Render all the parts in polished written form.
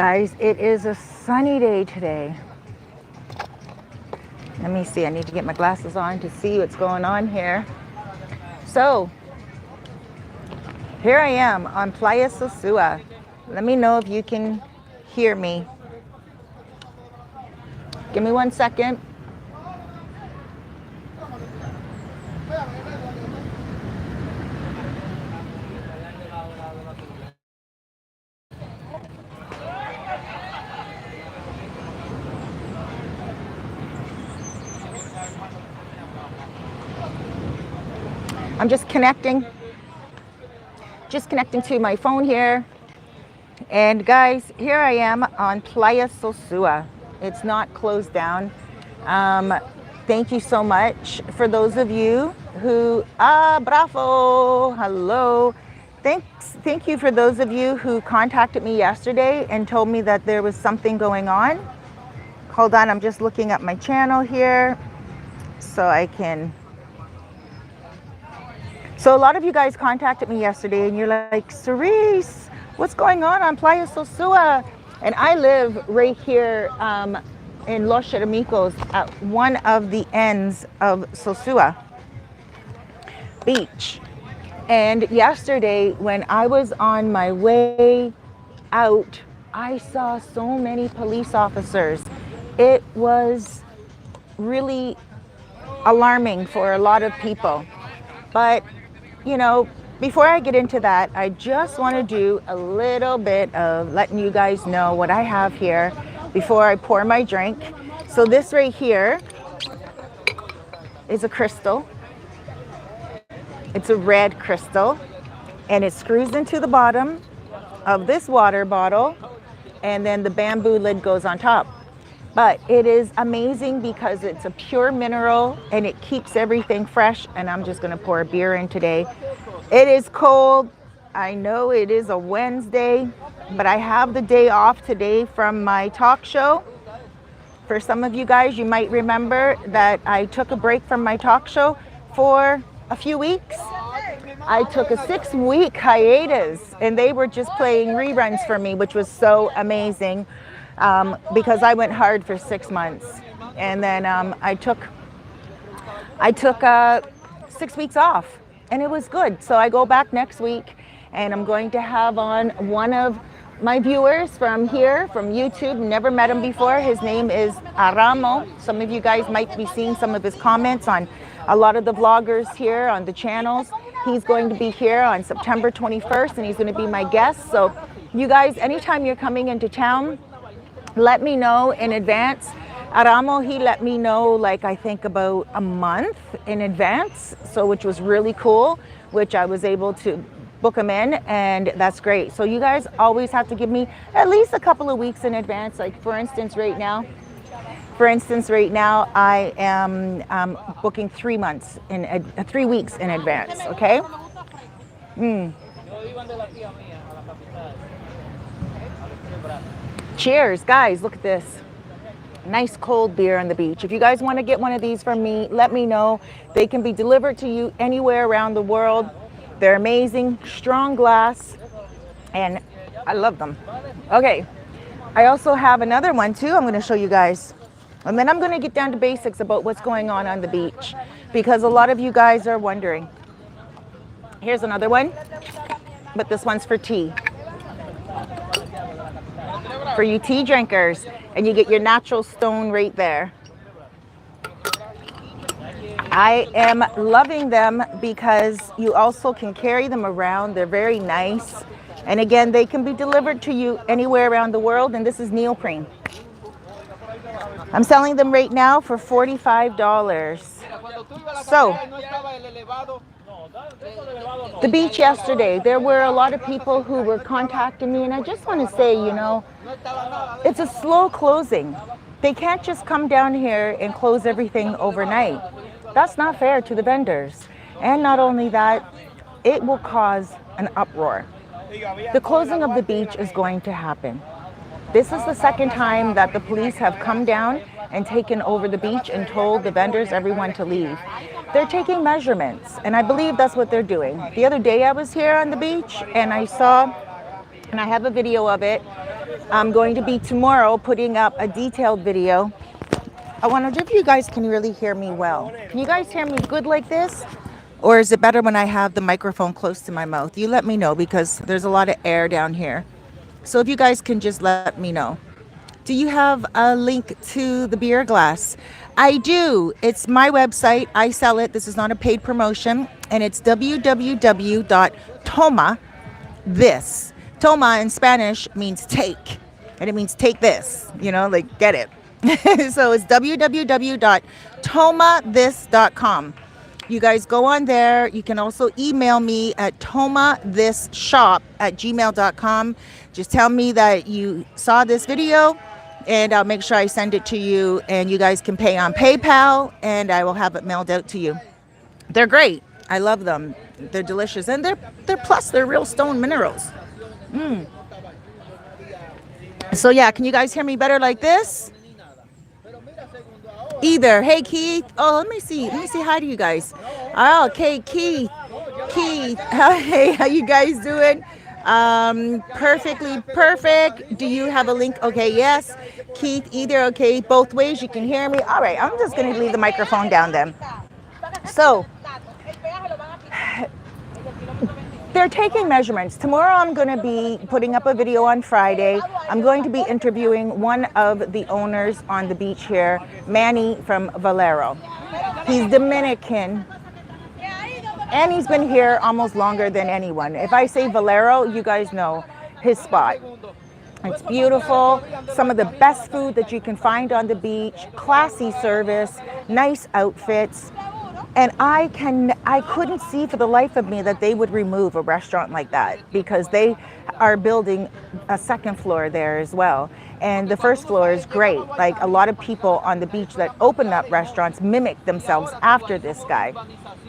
guys, it is a sunny day today. Let me see, I need to get my glasses on to see what's going on here. So, here I am on Playa Sosua. Let me know if you can hear me. Give me 1 second. I'm just connecting to my phone here. And guys, here I am on Playa Sosua. It's not closed down. Thank you so much for those of you who, bravo, hello. Thank you for those of you who contacted me yesterday and told me that there was something going on. Hold on, I'm just looking at my channel here so I can. So a lot of you guys contacted me yesterday and you're like, Cerise, what's going on Playa Sosua? And I live right here in Los Charamicos at one of the ends of Sosua Beach. And yesterday when I was on my way out, I saw so many police officers. It was really alarming for a lot of people. But you know, before I get into that, I just want to do a little bit of letting you guys know what I have here before I pour my drink. So this right here is a crystal. It's a red crystal, and it screws into the bottom of this water bottle, and then the bamboo lid goes on top. But it is amazing because it's a pure mineral and it keeps everything fresh. And I'm just gonna pour a beer in today. It is cold. I know it is a Wednesday, but I have the day off today from my talk show. For some of you guys, you might remember that I took a break from my talk show for a few weeks. I took a 6-week hiatus and they were just playing reruns for me, which was so amazing. Because I went hard for 6 months, and then I took 6 weeks off, and it was good. So I go back next week, and I'm going to have on one of my viewers from here, from YouTube. Never met him before. His name is Aramo. Some of you guys might be seeing some of his comments on a lot of the vloggers here on the channels. He's going to be here on September 21st, and he's going to be my guest. So you guys, anytime you're coming into town, let me know in advance. Aramo, he let me know like I think about a month in advance, so which was really cool, which I was able to book him in, and that's great. So you guys always have to give me at least a couple of weeks in advance. Like for instance right now I am booking 3 months in 3 weeks in advance. Okay. Cheers, guys, look at this. Nice cold beer on the beach. If you guys want to get one of these from me, let me know. They can be delivered to you anywhere around the world. They're amazing, strong glass, and I love them. Okay, I also have another one too I'm going to show you guys. And then I'm going to get down to basics about what's going on the beach, because a lot of you guys are wondering. Here's another one, but this one's for tea. For you tea drinkers, and you get your natural stone right there. I am loving them because you also can carry them around. They're very nice, and again, they can be delivered to you anywhere around the world. And this is neoprene. I'm selling them right now for $45. So the beach yesterday, there were a lot of people who were contacting me, and I just want to say, you know, it's a slow closing. They can't just come down here and close everything overnight. That's not fair to the vendors. And not only that, it will cause an uproar. The closing of the beach is going to happen. This is the second time that the police have come down and taken over the beach and told the vendors, everyone, to leave. They're taking measurements, and I believe that's what they're doing. The other day I was here on the beach and I saw, and I have a video of it, I'm going to be tomorrow putting up a detailed video. I wonder if you guys can really hear me well. Can you guys hear me good like this? Or is it better when I have the microphone close to my mouth? You let me know because there's a lot of air down here. So if you guys can just let me know. Do you have a link to the beer glass? I do. It's my website. I sell it. This is not a paid promotion. And it's www.toma. This. Toma in Spanish means take. And it means take this. You know, like get it. So it's www.tomathis.com. You guys go on there. You can also email me at tomathishop@gmail.com. Just tell me that you saw this video and I'll make sure I send it to you, and you guys can pay on PayPal and I will have it mailed out to you. They're great. I love them. They're delicious, and they're real stone minerals. So yeah, can you guys hear me better like this? Either. Hey Keith. Oh, let me see hi to you guys. Oh, okay, Keith. Hey, how you guys doing? Perfectly perfect. Do you have a link? Okay, yes. Keith, either. Okay, both ways. You can hear me. All right, I'm just going to leave the microphone down then. So, they're taking measurements. Tomorrow I'm going to be putting up a video on Friday. I'm going to be interviewing one of the owners on the beach here, Manny from Valero. He's Dominican. And he's been here almost longer than anyone. If I say Valero, you guys know his spot. It's beautiful. Some of the best food that you can find on the beach, classy service, nice outfits. And I couldn't see for the life of me that they would remove a restaurant like that, because they are building a second floor there as well. And the first floor is great. Like, a lot of people on the beach that open up restaurants mimic themselves after this guy.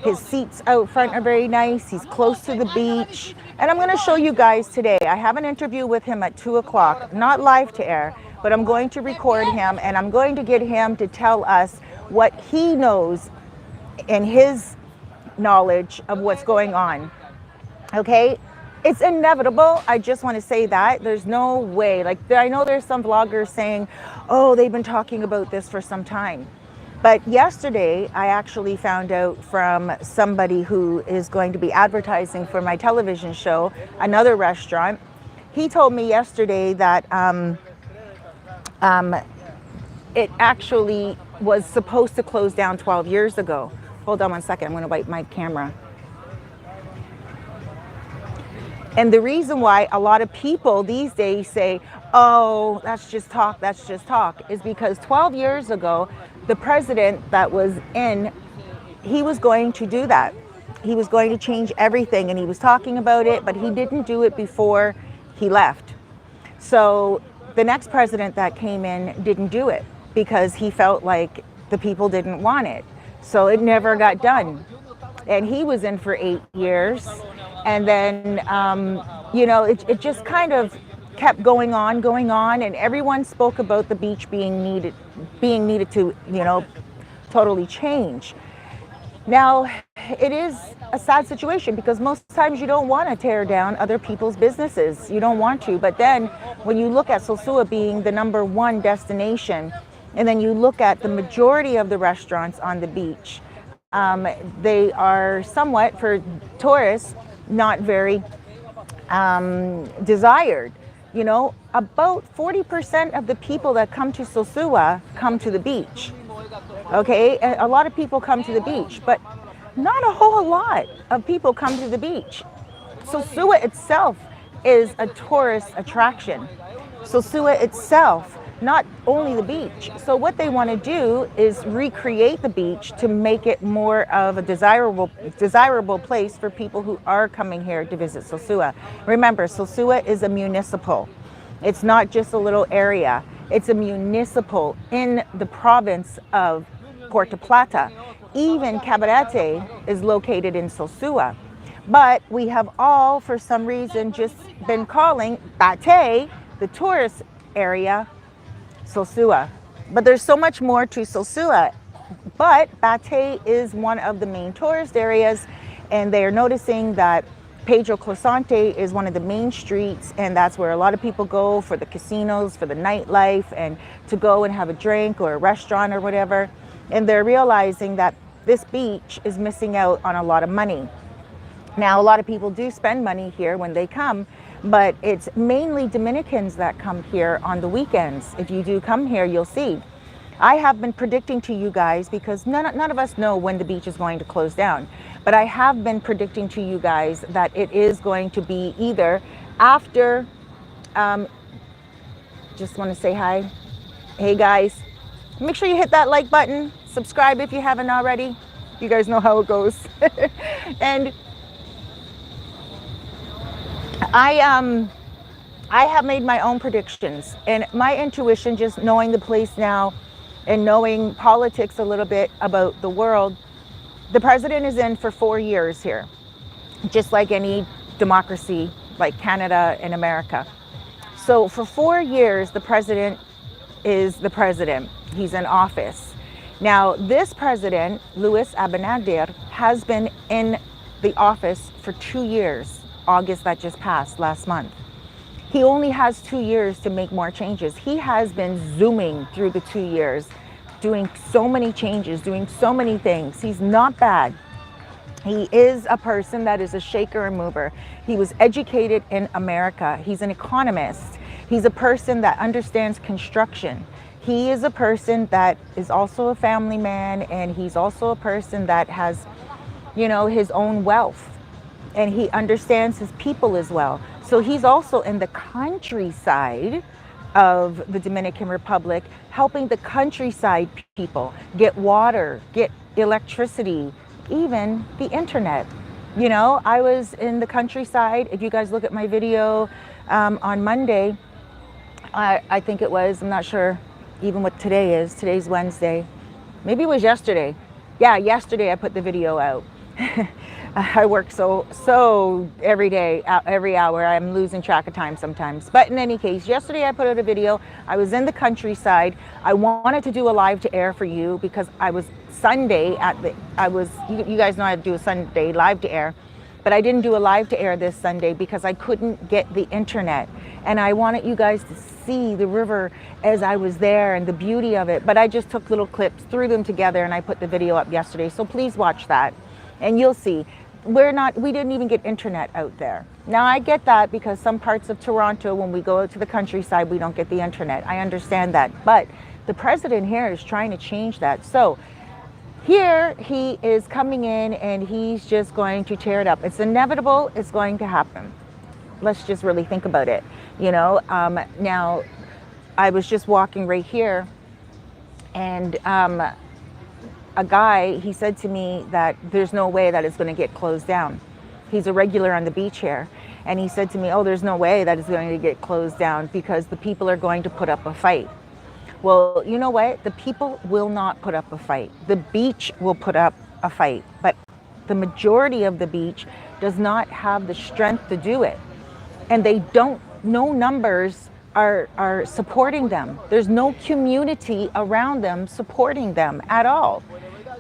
His seats out front are very nice. He's close to the beach. And I'm going to show you guys today. I have an interview with him at 2 o'clock, not live to air, but I'm going to record him and I'm going to get him to tell us what he knows and his knowledge of what's going on. Okay? It's inevitable. I just want to say that. There's no way. Like, I know there's some vloggers saying, oh, they've been talking about this for some time. But yesterday, I actually found out from somebody who is going to be advertising for my television show, another restaurant. He told me yesterday that it actually was supposed to close down 12 years ago. Hold on one second. I'm going to wipe my camera. And the reason why a lot of people these days say, oh, that's just talk, is because 12 years ago, the president that was in, he was going to do that. He was going to change everything, and he was talking about it, but he didn't do it before he left. So the next president that came in didn't do it because he felt like the people didn't want it. So it never got done. And he was in for 8 years. And then, it just kind of kept going on, and everyone spoke about the beach being needed to, totally change. Now, it is a sad situation because most times you don't want to tear down other people's businesses. You don't want to. But then when you look at Sosua being the #1 destination, and then you look at the majority of the restaurants on the beach, they are somewhat, for tourists, not very desired. About 40% of the people that come to Sosua come to the beach. Okay, a lot of people come to the beach, but not a whole lot of people come to the beach. Sosua itself is a tourist attraction. Sosua itself, not only the beach. So what they want to do is recreate the beach to make it more of a desirable place for people who are coming here to visit Sosua. Remember, Sosua is a municipal. It's not just a little area. It's a municipal in the province of Puerto Plata. Even Cabarete is located in Sosua. But we have all, for some reason, just been calling Bate, the tourist area, Sosua. But there's so much more to Sosua. But Bate is one of the main tourist areas, and they are noticing that Pedro Closante is one of the main streets, and that's where a lot of people go for the casinos, for the nightlife, and to go and have a drink or a restaurant or whatever. And they're realizing that this beach is missing out on a lot of money. Now, a lot of people do spend money here when they come, but it's mainly Dominicans that come here on the weekends. If you do come here, you'll see. I have been predicting to you guys, because none of us know when the beach is going to close down, but I have been predicting to you guys that it is going to be either after, just want to say hi. Hey guys, make sure you hit that like button, subscribe if you haven't already. You guys know how it goes. And I have made my own predictions, and my intuition, just knowing the place now and knowing politics a little bit about the world, the president is in for 4 years here, just like any democracy like Canada and America. So for 4 years, the president is the president. He's in office. Now, this president, Luis Abinader, has been in the office for 2 years, August that just passed last month. He only has 2 years to make more changes. He has been zooming through the 2 years, doing so many changes, doing so many things. He's not bad. He is a person that is a shaker and mover. He was educated in America. He's an economist. He's a person that understands construction. He is a person that is also a family man, and he's also a person that has, you know, his own wealth, and he understands his people as well. So he's also in the countryside of the Dominican Republic, helping the countryside people get water, get electricity, even the internet. You know, I was in the countryside. If you guys look at my video on Monday, I think it was, I'm not sure even what today is. Today's Wednesday. Maybe it was yesterday. Yeah, yesterday I put the video out. I work so every day, every hour. I'm losing track of time sometimes. But in any case, yesterday I put out a video. I was in the countryside. I wanted to do a live to air for you because I was Sunday you guys know I do a Sunday live to air, but I didn't do a live to air this Sunday because I couldn't get the internet. And I wanted you guys to see the river as I was there and the beauty of it. But I just took little clips, threw them together, and I put the video up yesterday. So please watch that and you'll see. We didn't even get internet out there. Now I get that because some parts of Toronto, when we go out to the countryside, we don't get the internet. I understand that, but the president here is trying to change that. So here he is coming in and he's just going to tear it up. It's inevitable, it's going to happen. Let's just really think about it. You know, now I was just walking right here, and a guy, he said to me that there's no way that it's going to get closed down. He's a regular on the beach here. And he said to me, oh, there's no way that it's going to get closed down because the people are going to put up a fight. Well, you know what? The people will not put up a fight. The beach will put up a fight. But the majority of the beach does not have the strength to do it. And they don't, no numbers are supporting them. There's no community around them supporting them at all.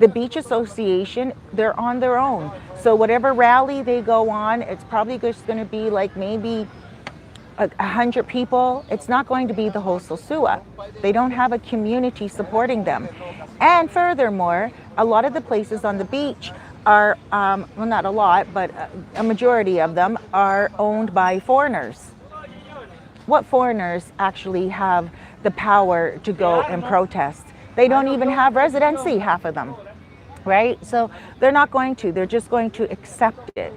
The Beach Association, they're on their own. So whatever rally they go on, it's probably just going to be like maybe 100 people. It's not going to be the whole Sosua. They don't have a community supporting them. And furthermore, a lot of the places on the beach are, well, not a lot, but a majority of them are owned by foreigners. What foreigners actually have the power to go and protest? They don't even have residency, half of them, right? So they're not going to, they're just going to accept it.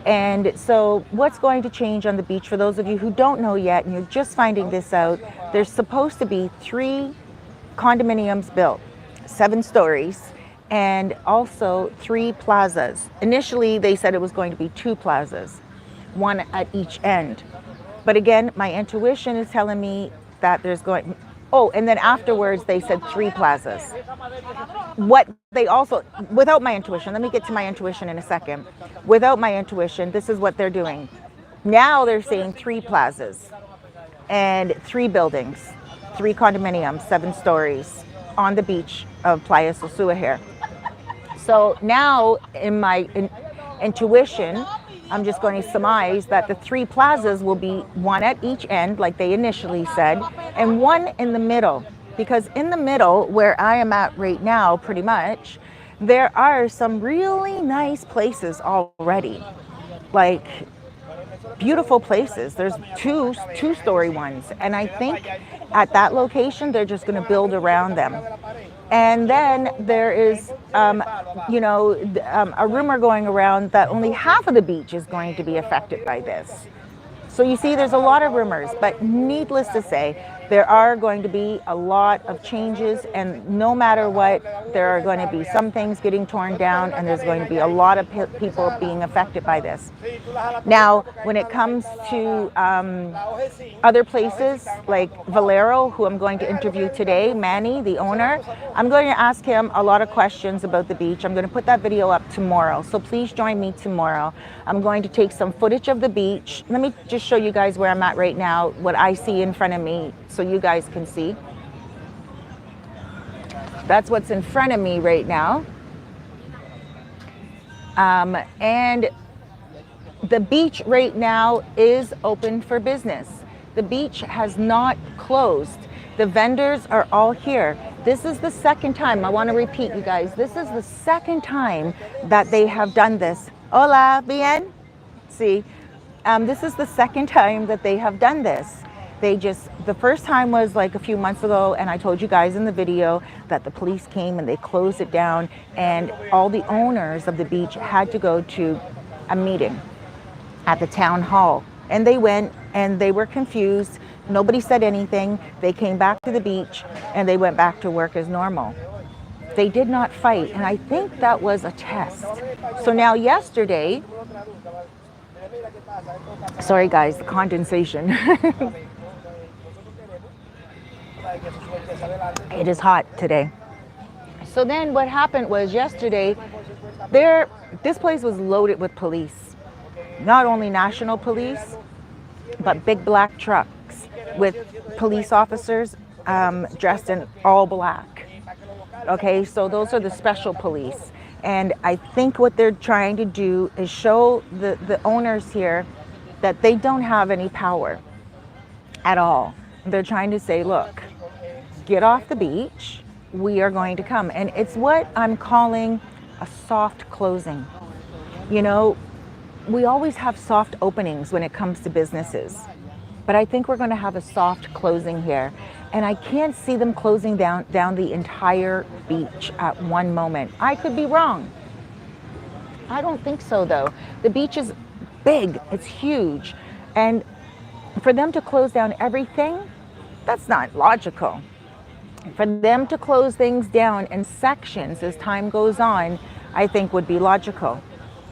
And so what's going to change on the beach, for those of you who don't know yet, and you're just finding this out, there's supposed to be 3 condominiums built, 7 stories, and also 3 plazas. Initially, they said it was going to be 2 plazas, 1 at each end. But again, my intuition is telling me that there's going, oh, and then afterwards they said 3 plazas. What they also, without my intuition, let me get to my intuition in a second. Without my intuition, this is what they're doing. Now they're saying 3 plazas and 3 buildings, 3 condominiums, 7 stories on the beach of Playa Sosua here. So now in my intuition, I'm just going to surmise that the 3 plazas will be one at each end, like they initially said, and one in the middle. Because in the middle, where I am at right now, pretty much, there are some really nice places already. Like beautiful places. There's two-story ones, and I think at that location they're just going to build around them. And then there is, a rumor going around that only half of the beach is going to be affected by this. So you see, there's a lot of rumors, but needless to say, there are going to be a lot of changes, and no matter what, there are going to be some things getting torn down, and there's going to be a lot of people being affected by this. Now, when it comes to other places like Valero, who I'm going to interview today, Manny, the owner, I'm going to ask him a lot of questions about the beach. I'm going to put that video up tomorrow, so please join me tomorrow. I'm going to take some footage of the beach. Let me just show you guys where I'm at right now, what I see in front of me, so you guys can see. That's what's in front of me right now. And the beach right now is open for business. The beach has not closed. The vendors are all here. This is the second time, I want to repeat, you guys, this is the second time that they have done this. Hola, bien? See, this is the second time that they have done this. The first time was like a few months ago, and I told you guys in the video that the police came and they closed it down, and all the owners of the beach had to go to a meeting at the town hall. And they went and they were confused. Nobody said anything. They came back to the beach and they went back to work as normal. They did not fight, and I think that was a test. So now yesterday, sorry guys, the condensation. It is hot today. So then what happened was yesterday, this place was loaded with police. Not only national police, but big black trucks with police officers dressed in all black. Okay, so those are the special police. And I think what they're trying to do is show the owners here that they don't have any power at all. They're trying to say, look, get off the beach, we are going to come. And it's what I'm calling a soft closing. You know, we always have soft openings when it comes to businesses, but I think we're going to have a soft closing here. And I can't see them closing down the entire beach at one moment. I could be wrong. I don't think so though. The beach is big, it's huge. And for them to close down everything, that's not logical. For them to close things down in sections as time goes on, I think would be logical.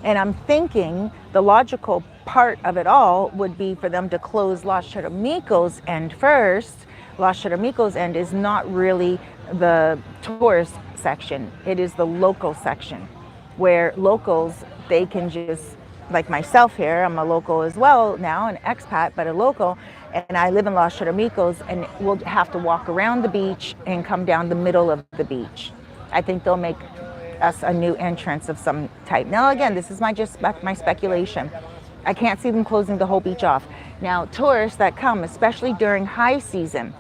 And I'm thinking the logical part of it all would be for them to close Los Charamicos end first. Los Charamicos end is not really the tourist section. It is the local section where locals, they can just, like myself here, I'm a local as well now, an expat, but a local, and I live in Los Charamicos, and we'll have to walk around the beach and come down the middle of the beach. I think they'll make us a new entrance of some type. Now again, this is my speculation. I can't see them closing the whole beach off. Now tourists that come, especially during high season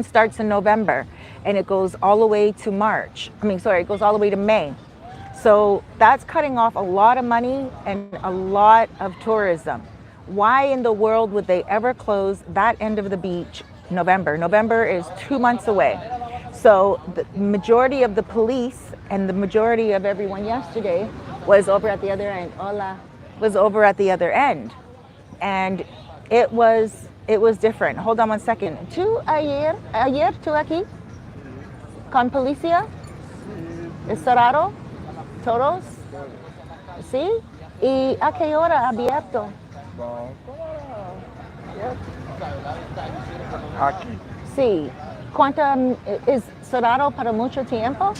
starts in November and it goes all the way to it goes all the way to May. So that's cutting off a lot of money and a lot of tourism. Why in the world would they ever close that end of the beach November? November is 2 months away. So the majority of the police and the majority of everyone yesterday was over at the other end. Was over at the other end. And it was different. Hold on one second. ¿Tú ayer tú aquí? ¿Con policía? ¿Es cerrado? ¿Todos? ¿Sí? ¿Y a qué hora abierto? Aquí. Sí. ¿Cuánto es cerrado para mucho tiempo?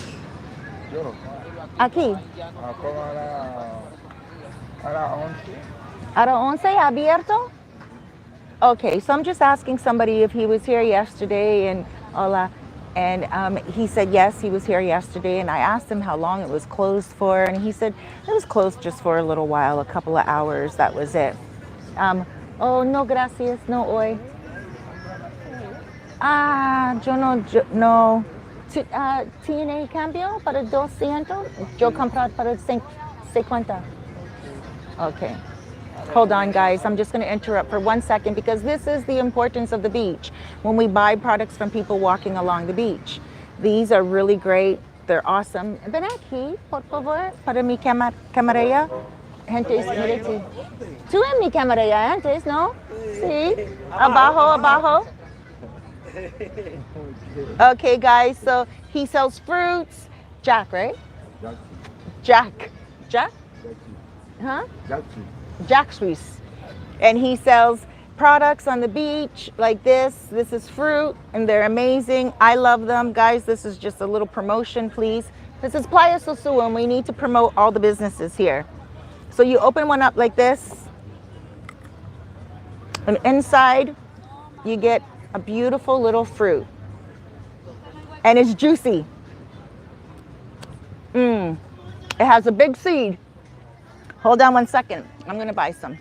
Yo no. Aquí. A las 11. ¿A las 11 abierto? Okay, so I'm just asking somebody if he was here yesterday and hola. And he said, yes, he was here yesterday. And I asked him how long it was closed for. And he said it was closed just for a little while, a couple of hours. That was it. Oh, no, gracias, no hoy. No. ¿Tiene cambio para 200? Yo comprar para 50. Okay. Hold on, guys. I'm just going to interrupt for 1 second because this is the importance of the beach. When we buy products from people walking along the beach, these are really great. They're awesome. Ven aquí, por favor, para mi camarilla. Gente, mire aquí. Tú en mi camarilla antes, ¿no? Sí. Abajo, abajo. Okay, guys. So he sells fruits. Jack, right? Jack. Huh? Jackfruit. And he sells products on the beach like this. This is fruit and they're amazing. I love them. Guys, this is just a little promotion, please. This is Playa Sosua and we need to promote all the businesses here. So you open one up like this. And inside you get a beautiful little fruit. And it's juicy. It has a big seed. Hold on 1 second. I'm going to buy some.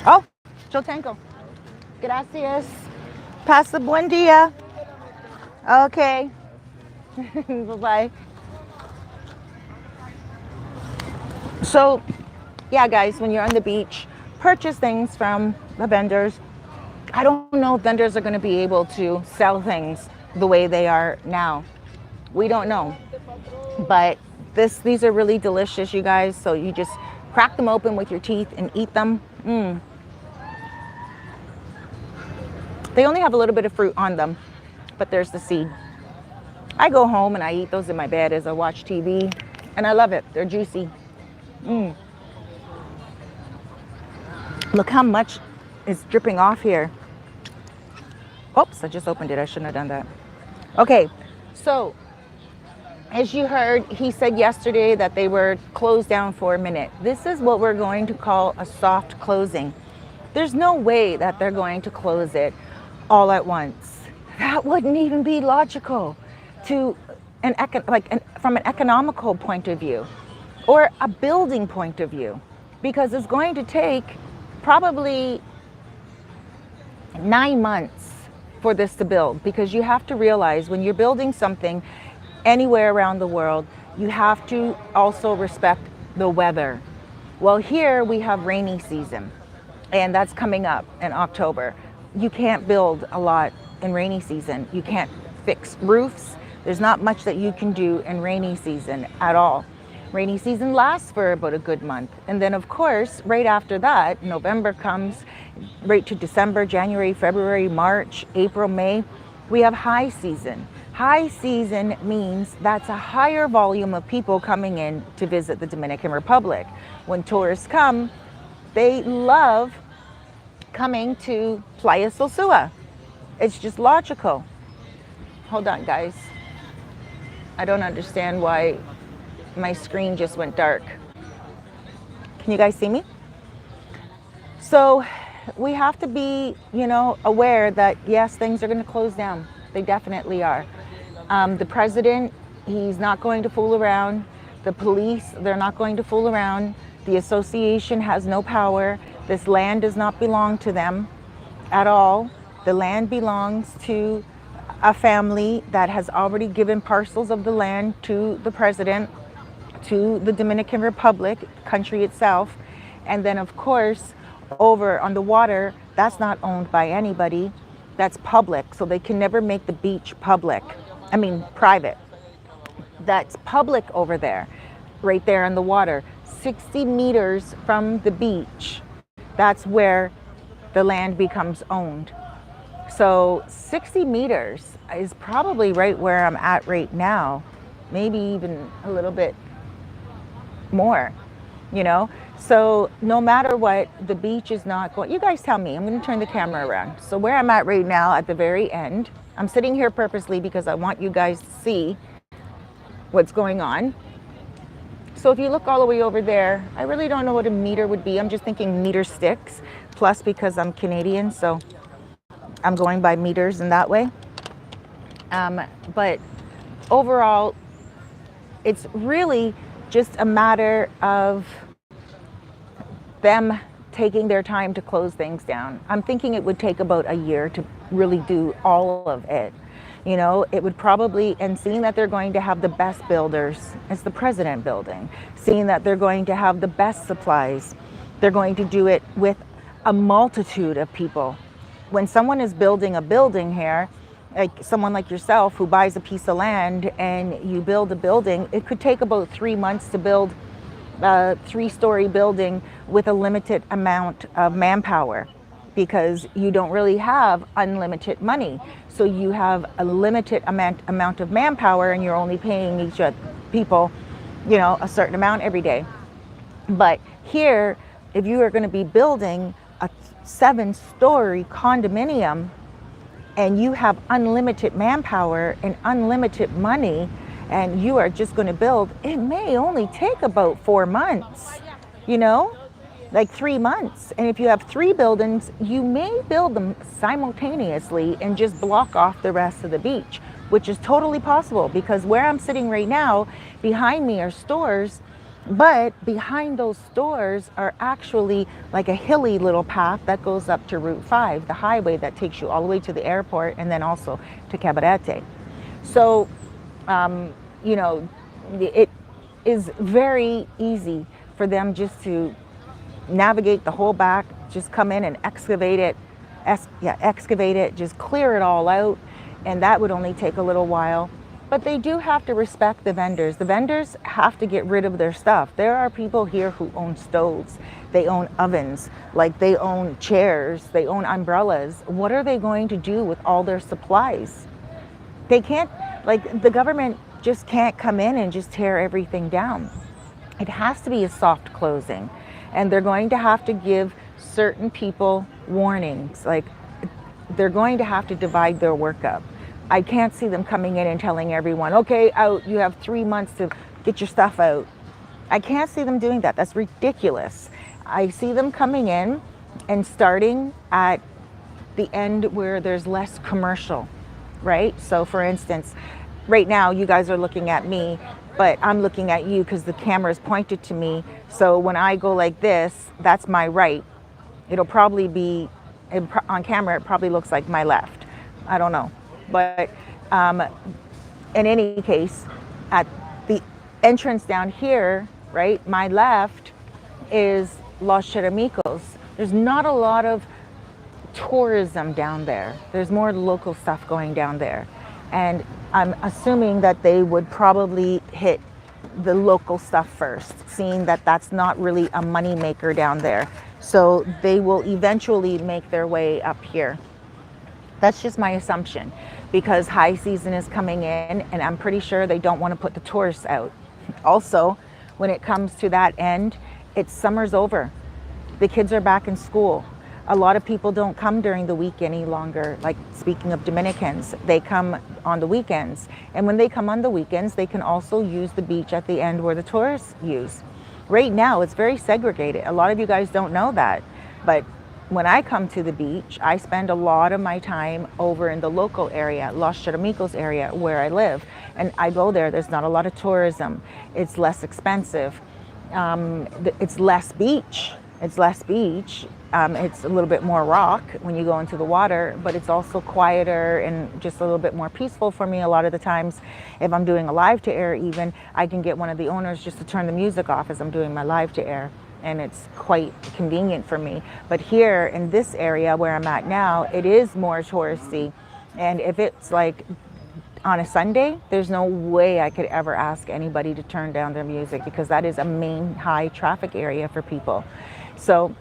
Oh, yo tengo. Gracias. Pasa buen día. Okay. Bye-bye. So, yeah, guys, when you're on the beach, purchase things from the vendors. I don't know if vendors are going to be able to sell things the way they are now. We don't know. But these are really delicious, you guys. So you just crack them open with your teeth and eat them. They only have a little bit of fruit on them, but there's the seed. I go home and I eat those in my bed as I watch TV, and I love it. They're juicy. Look how much is dripping off here. Oops, I just opened it. I shouldn't have done that. Okay, so as you heard, he said yesterday that they were closed down for a minute. This is what we're going to call a soft closing. There's no way that they're going to close it all at once. That wouldn't even be logical to from an economical point of view or a building point of view, because it's going to take probably 9 months for this to build, because you have to realize when you're building something anywhere around the world, you have to also respect the weather. Well, here we have rainy season, and that's coming up in October. You can't build a lot in rainy season. You can't fix roofs. There's not much that you can do in rainy season at all. Rainy season lasts for about a good month. And then of course, right after that, November comes, right to December, January, February, March, April, May, we have high season. High season means that's a higher volume of people coming in to visit the Dominican Republic. When tourists come, they love coming to Playa Sosua. It's just logical. Hold on, guys. I don't understand why my screen just went dark. Can you guys see me? So we have to be, aware that yes, things are going to close down. They definitely are. The president, he's not going to fool around. The police, they're not going to fool around. The association has no power. This land does not belong to them at all. The land belongs to a family that has already given parcels of the land to the president, to the Dominican Republic, country itself. And then of course, over on the water, that's not owned by anybody. That's public. So they can never make the beach private. That's public over there, right there in the water. 60 meters from the beach, that's where the land becomes owned. So 60 meters is probably right where I'm at right now, maybe even a little bit more, So no matter what, the beach is not going. You guys tell me. I'm going to turn the camera around. So where I'm at right now, at the very end, I'm sitting here purposely because I want you guys to see what's going on. So if you look all the way over there, I really don't know what a meter would be. I'm just thinking meter sticks. Plus, because I'm Canadian, so I'm going by meters in that way. But overall, it's really just a matter of them taking their time to close things down. I'm thinking it would take about a year to really do all of it. You know, it would probably, and seeing that they're going to have the best builders, it's the president building, seeing that they're going to have the best supplies, they're going to do it with a multitude of people. When someone is building a building here, like someone like yourself who buys a piece of land and you build a building, it could take about 3 months to build a 3-story building with a limited amount of manpower, because you don't really have unlimited money. So you have a limited amount of manpower, and you're only paying each people, you know, a certain amount every day. But here, if you are going to be building a 7-story condominium and you have unlimited manpower and unlimited money, and you are just going to build, it may only take about 4 months, you know, like 3 months. And if you have 3 buildings, you may build them simultaneously and just block off the rest of the beach, which is totally possible, because where I'm sitting right now, behind me are stores, but behind those stores are actually like a hilly little path that goes up to Route 5, the highway that takes you all the way to the airport and then also to Cabarete. So, you know, it is very easy for them just to navigate the whole back, just come in and excavate it, just clear it all out, and that would only take a little while. But they do have to respect the vendors. The vendors have to get rid of their stuff. There are people here who own stoves, they own ovens, like they own chairs, they own umbrellas. What are they going to do with all their supplies? They can't, like, the government just can't come in and just tear everything down. It has to be a soft closing. And they're going to have to give certain people warnings. Like, they're going to have to divide their work up. I can't see them coming in and telling everyone, okay, out, you have 3 months to get your stuff out. I can't see them doing that. That's ridiculous. I see them coming in and starting at the end where there's less commercial, right? So for instance, right now you guys are looking at me, but I'm looking at you because the camera is pointed to me. So when I go like this, that's my right. It'll probably be, on camera, it probably looks like my left. I don't know. But in any case, at the entrance down here, right, my left is Los Charamicos. There's not a lot of tourism down there. There's more local stuff going down there. And I'm assuming that they would probably hit the local stuff first, seeing that that's not really a money maker down there. So they will eventually make their way up here. That's just my assumption, because high season is coming in and I'm pretty sure they don't want to put the tourists out. Also, when it comes to that end, it's summer's over. The kids are back in school. A lot of people don't come during the week any longer. Like, speaking of Dominicans, they come on the weekends. And when they come on the weekends, they can also use the beach at the end where the tourists use. Right now, it's very segregated. A lot of you guys don't know that. But when I come to the beach, I spend a lot of my time over in the local area, Los Charamicos area, where I live. And I go there, there's not a lot of tourism. It's less expensive. It's less beach. It's less beach. It's a little bit more rock when you go into the water, but it's also quieter and just a little bit more peaceful for me. A lot of the times, if I'm doing a live to air even, I can get one of the owners just to turn the music off as I'm doing my live to air. And it's quite convenient for me. But here in this area where I'm at now, it is more touristy. And if it's like on a Sunday, there's no way I could ever ask anybody to turn down their music, because that is a main high traffic area for people. So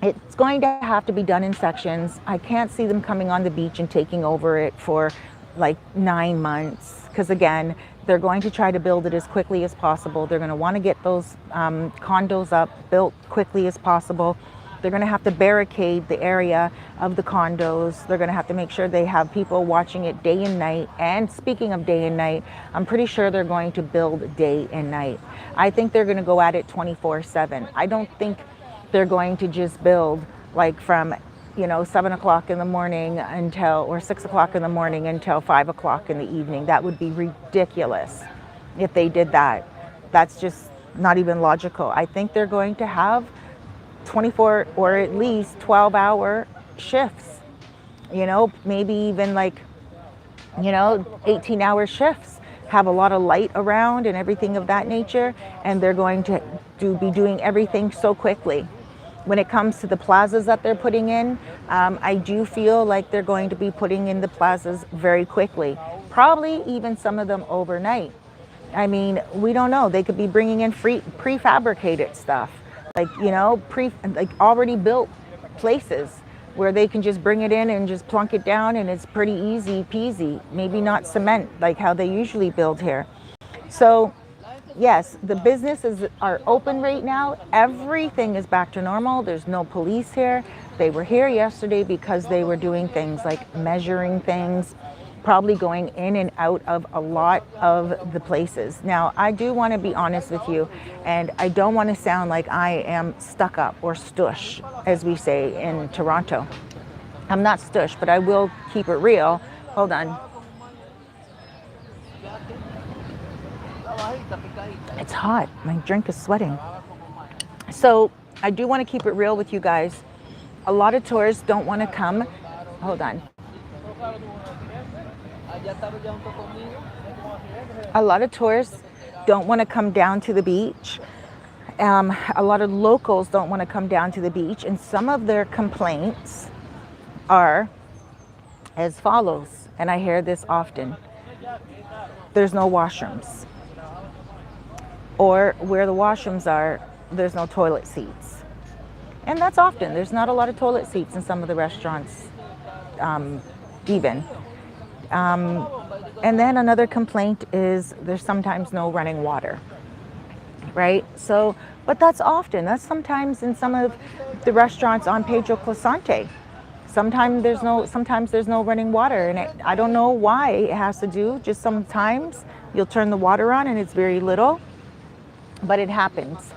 it's going to have to be done in sections. I can't see them coming on the beach and taking over it for like 9 months, because again, they're going to try to build it as quickly as possible. They're going to want to get those condos up, built quickly as possible. They're going to have to barricade the area of the condos. They're going to have to make sure they have people watching it day and night. And speaking of day and night, I'm pretty sure they're going to build day and night. I think they're going to go at it 24/7. I don't think they're going to just build like from 7 o'clock in the morning until, or 6 o'clock in the morning until 5 o'clock in the evening. That would be ridiculous if they did that. That's just not even logical. I think they're going to have 24 or at least 12-hour shifts, maybe even 18-hour shifts, have a lot of light around and everything of that nature. And they're going to be doing everything so quickly. When it comes to the plazas that they're putting in, I do feel like they're going to be putting in the plazas very quickly, probably even some of them overnight. I mean, we don't know. They could be bringing in prefabricated stuff, already built places where they can just bring it in and just plunk it down, and it's pretty easy peasy. Maybe not cement like how they usually build here. So yes, the businesses are open right now. Everything is back to normal. There's no police here. They were here yesterday because they were doing things like measuring things, probably going in and out of a lot of the places. Now, I do want to be honest with you, and I don't want to sound like I am stuck up or stush, as we say in Toronto. I'm not stush, but I will keep it real. Hold on. It's hot. My drink is sweating. So I do want to keep it real with you guys. A lot of tourists don't want to come. Hold on. A lot of tourists don't want to come down to the beach. A lot of locals don't want to come down to the beach. And some of their complaints are as follows. And I hear this often. There's no washrooms. Or where the washrooms are, there's no toilet seats. And that's often. There's not a lot of toilet seats in some of the restaurants, even. And then another complaint is there's sometimes no running water, right? So, but that's often. That's sometimes in some of the restaurants on Pedro Clasante. Sometimes there's no running water, and I don't know why it has to do. Just sometimes you'll turn the water on and it's very little, but it happens.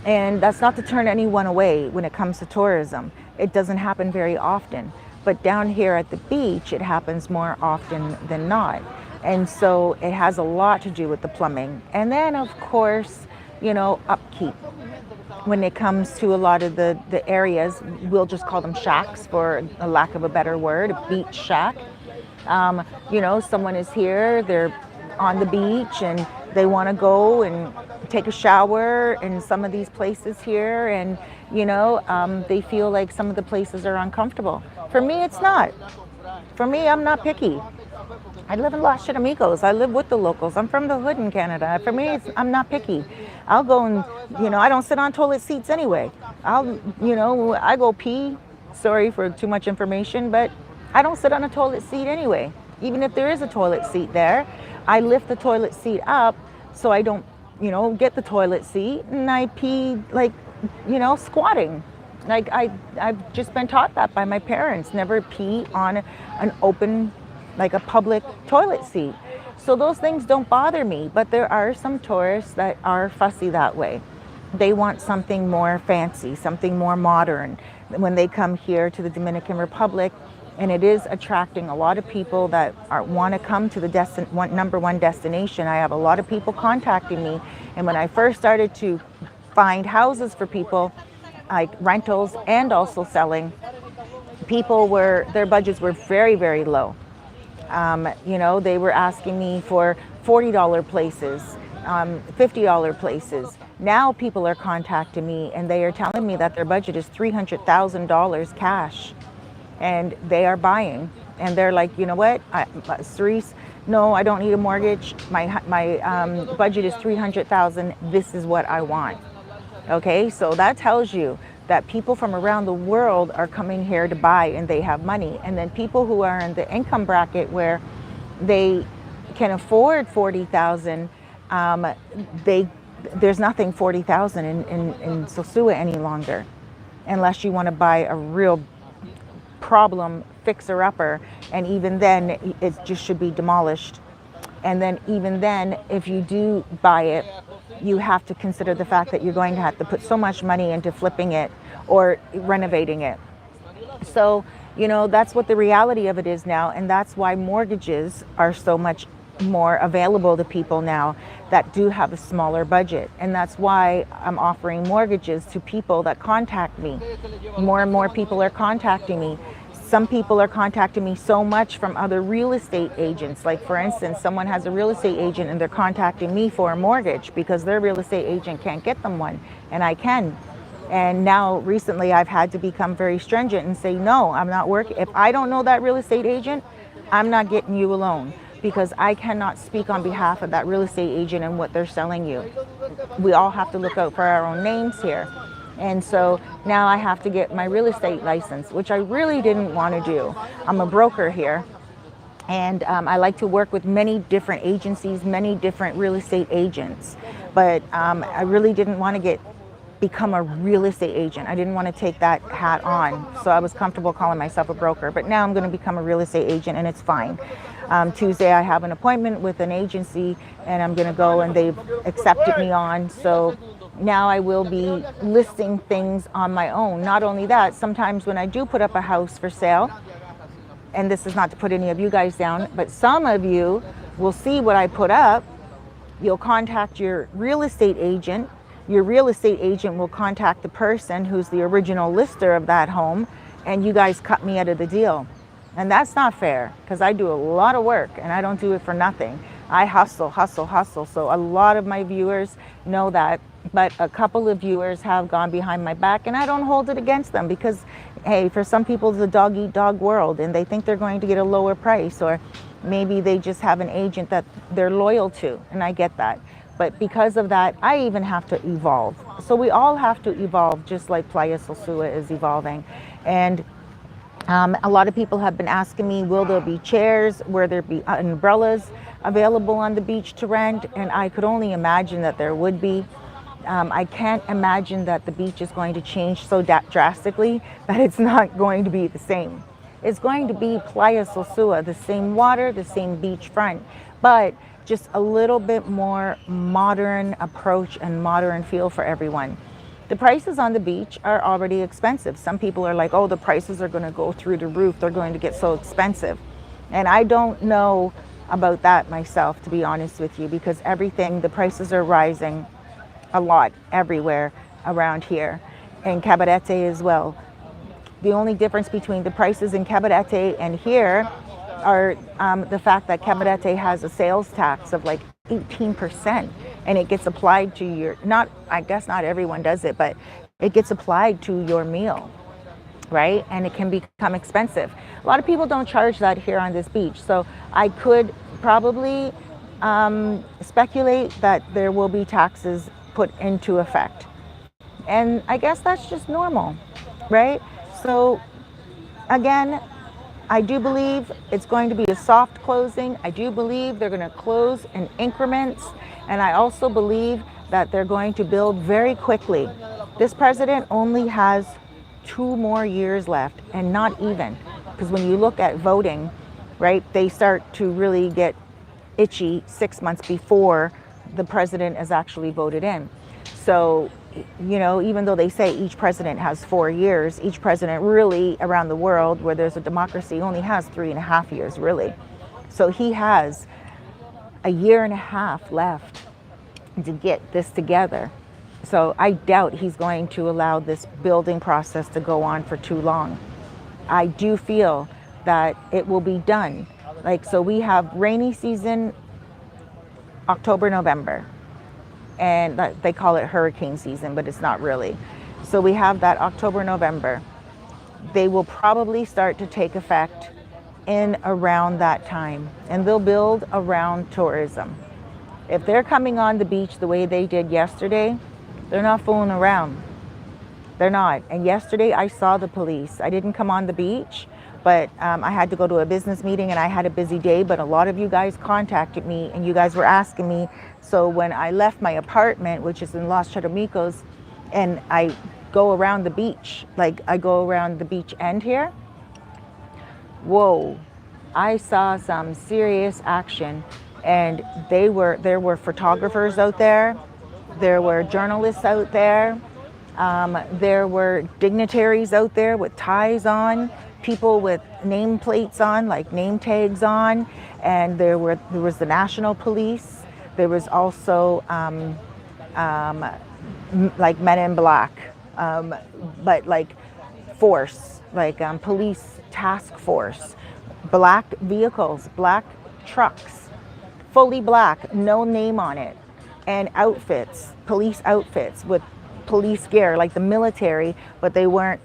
And that's not to turn anyone away when it comes to tourism. It doesn't happen very often. But down here at the beach, it happens more often than not. And so it has a lot to do with the plumbing. And then, of course, upkeep. When it comes to a lot of the areas, we'll just call them shacks for a lack of a better word, a beach shack. Someone is here, they're on the beach and they want to go and take a shower in some of these places here, and they feel like some of the places are uncomfortable. For me, it's not. For me, I'm not picky. I live in Los Charamicos. I live with the locals. I'm from the hood in Canada. For me, I'm not picky. I'll go and, I don't sit on toilet seats anyway. I go pee. Sorry for too much information, but I don't sit on a toilet seat anyway. Even if there is a toilet seat there, I lift the toilet seat up so I don't, get the toilet seat, and I pee squatting. I've just been taught that by my parents. Never pee on an open, a public toilet seat. So those things don't bother me, but there are some tourists that are fussy that way. They want something more fancy, something more modern when they come here to the Dominican Republic. And it is attracting a lot of people that want to come to the number one destination. I have a lot of people contacting me. And when I first started to find houses for people, like rentals and also selling, their budgets were very, very low. They were asking me for $40 places, $50 places. Now people are contacting me and they are telling me that their budget is $300,000 cash. And they are buying, and they're like, you know what, Cerise, no, I don't need a mortgage. My budget is $300,000. This is what I want. Okay, so that tells you that people from around the world are coming here to buy and they have money. And then people who are in the income bracket where they can afford 40,000, there's nothing 40,000 in Sosua any longer, unless you want to buy a real problem fixer-upper, and even then it just should be demolished. And then even then, if you do buy it, you have to consider the fact that you're going to have to put so much money into flipping it or renovating it. So, that's what the reality of it is now, and that's why mortgages are so much more available to people now that do have a smaller budget. And that's why I'm offering mortgages to people that contact me. More and more people are contacting me. Some people are contacting me so much from other real estate agents. Like, for instance, someone has a real estate agent and they're contacting me for a mortgage because their real estate agent can't get them one, and I can. And now recently I've had to become very stringent and say, no, I'm not working. If I don't know that real estate agent, I'm not getting you a loan, because I cannot speak on behalf of that real estate agent and what they're selling you. We all have to look out for our own names here. And so now I have to get my real estate license, which I really didn't want to do. I'm a broker here, and I like to work with many different agencies, many different real estate agents. But I really didn't want to become a real estate agent. I didn't want to take that hat on. So I was comfortable calling myself a broker. But now I'm going to become a real estate agent, and it's fine. Tuesday I have an appointment with an agency, and I'm going to go, and they've accepted me on. So now I will be listing things on my own. Not only that, sometimes when I do put up a house for sale, and this is not to put any of you guys down, but some of you will see what I put up. You'll contact your real estate agent. Your real estate agent will contact the person who's the original lister of that home, and you guys cut me out of the deal. And that's not fair, because I do a lot of work and I don't do it for nothing. I hustle. So a lot of my viewers know that, but a couple of viewers have gone behind my back, and I don't hold it against them, because, hey, for some people it's a dog-eat-dog world, and they think they're going to get a lower price, or maybe they just have an agent that they're loyal to, and I get that. But because of that, I even have to evolve. So we all have to evolve, just like Playa Sosua is evolving. And a lot of people have been asking me, will there be chairs, will there be umbrellas available on the beach to rent? And I could only imagine that there would be. I can't imagine that the beach is going to change so drastically that it's not going to be the same. It's going to be Playa Sosua, the same water, the same beachfront, but just a little bit more modern approach and modern feel for everyone. The prices on the beach are already expensive. Some people are like, oh, the prices are going to go through the roof. They're going to get so expensive. And I don't know about that myself, to be honest with you, because the prices are rising a lot everywhere around here, and Cabarete as well. The only difference between the prices in Cabarete and here are the fact that Cabarete has a sales tax of like 18%, and it gets applied to I guess not everyone does it, but it gets applied to your meal, right? And it can become expensive. A lot of people don't charge that here on this beach. So I could probably speculate that there will be taxes put into effect. And I guess that's just normal, right? So again, I do believe it's going to be a soft closing. I do believe they're going to close in increments. And I also believe that they're going to build very quickly. This president only has 2 more years left, and not even. Because when you look at voting, right, they start to really get itchy 6 months before the president is actually voted in. So, even though they say each president has 4 years, each president really around the world where there's a democracy only has 3.5 years, really. So he has a 1.5 years left to get this together. So I doubt he's going to allow this building process to go on for too long. I do feel that it will be done. So we have rainy season, October, November. And they call it hurricane season, but it's not really. So we have that October, November. They will probably start to take effect in around that time, and they'll build around tourism. If they're coming on the beach the way they did yesterday, they're not fooling around. They're not. And yesterday I saw the police. I didn't come on the beach, but I had to go to a business meeting and I had a busy day. But a lot of you guys contacted me and you guys were asking me. So when I left my apartment, which is in Los Charamicos, and I go around the beach, like I go around the beach end here, whoa, I saw some serious action. And there were photographers out there. There were journalists out there. There were dignitaries out there with ties on, people with nameplates on, like name tags on, and there was the national police. There was also like men in black, but like force, like police task force, black vehicles, black trucks, fully black, no name on it, and outfits, police outfits with police gear, like the military, but they weren't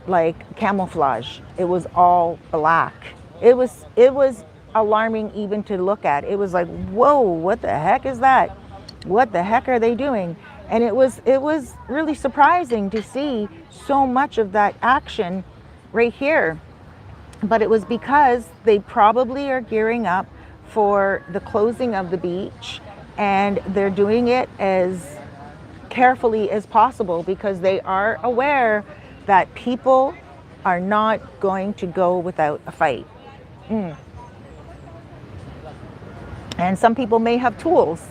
like camouflage. It was all black. It was alarming even to look at. It was like, whoa, what the heck is that? What the heck are they doing? And it was really surprising to see so much of that action right here. But it was because they probably are gearing up for the closing of the beach, and they're doing it as carefully as possible because they are aware that people are not going to go without a fight. And some people may have tools.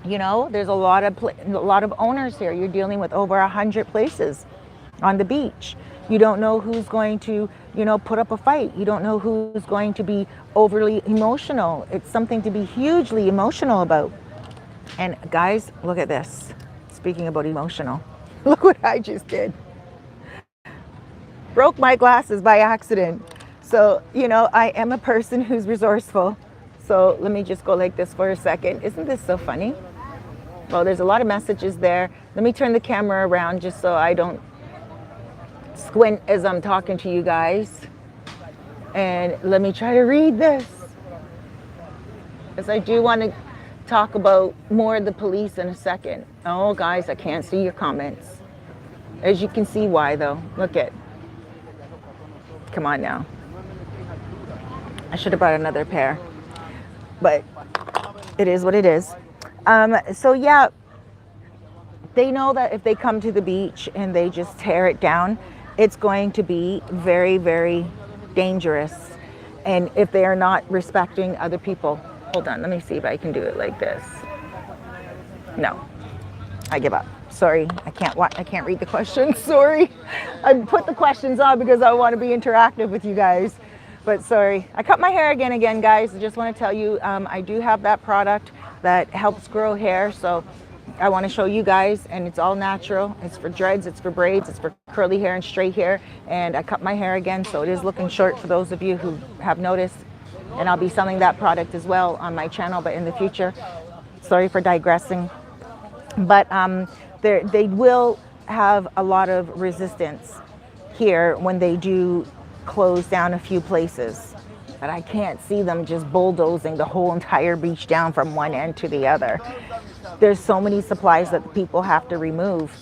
You know, there's a lot of owners here. You're dealing with over 100 places on the beach. You don't know who's going to, put up a fight. You don't know who's going to be overly emotional. It's something to be hugely emotional about. And guys, look at this. Speaking about emotional, look what I just did. Broke my glasses by accident. So, I am a person who's resourceful. So let me just go like this for a second. Isn't this so funny? Well, there's a lot of messages there. Let me turn the camera around just so I don't squint as I'm talking to you guys. And let me try to read this, because I do want to talk about more of the police in a second. Oh, guys, I can't see your comments. As you can see why, though. Look at. Come on now. I should have brought another pair. But it is what it is. So, yeah, they know that if they come to the beach and they just tear it down, it's going to be very, very dangerous. And if they are not respecting other people. Hold on, let me see if I can do it like this. No, I give up. Sorry, I can't read the questions. Sorry. I put the questions on because I want to be interactive with you guys. But sorry, I cut my hair again, guys. I just want to tell you, I do have that product that helps grow hair. So I want to show you guys, and it's all natural. It's for dreads, it's for braids, it's for curly hair and straight hair. And I cut my hair again, so it is looking short for those of you who have noticed. And I'll be selling that product as well on my channel, but in the future. Sorry for digressing. But they will have a lot of resistance here when they do close down a few places. But I can't see them just bulldozing the whole entire beach down from one end to the other. There's so many supplies that the people have to remove.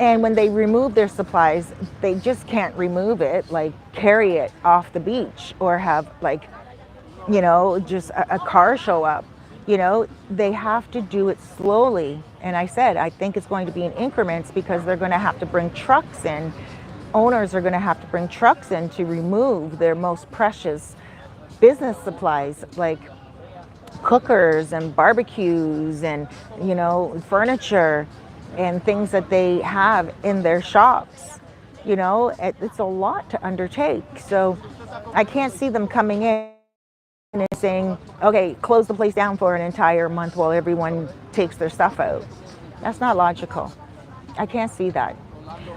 And when they remove their supplies, they just can't remove it, like carry it off the beach or have like, just a car show up. They have to do it slowly. And I said, I think it's going to be in increments because they're going to have to bring trucks in. Owners are going to have to bring trucks in to remove their most precious business supplies, like cookers and barbecues and, furniture and things that they have in their shops. It's a lot to undertake. So I can't see them coming in and saying, okay, close the place down for an entire month while everyone takes their stuff out. That's not logical. I can't see that.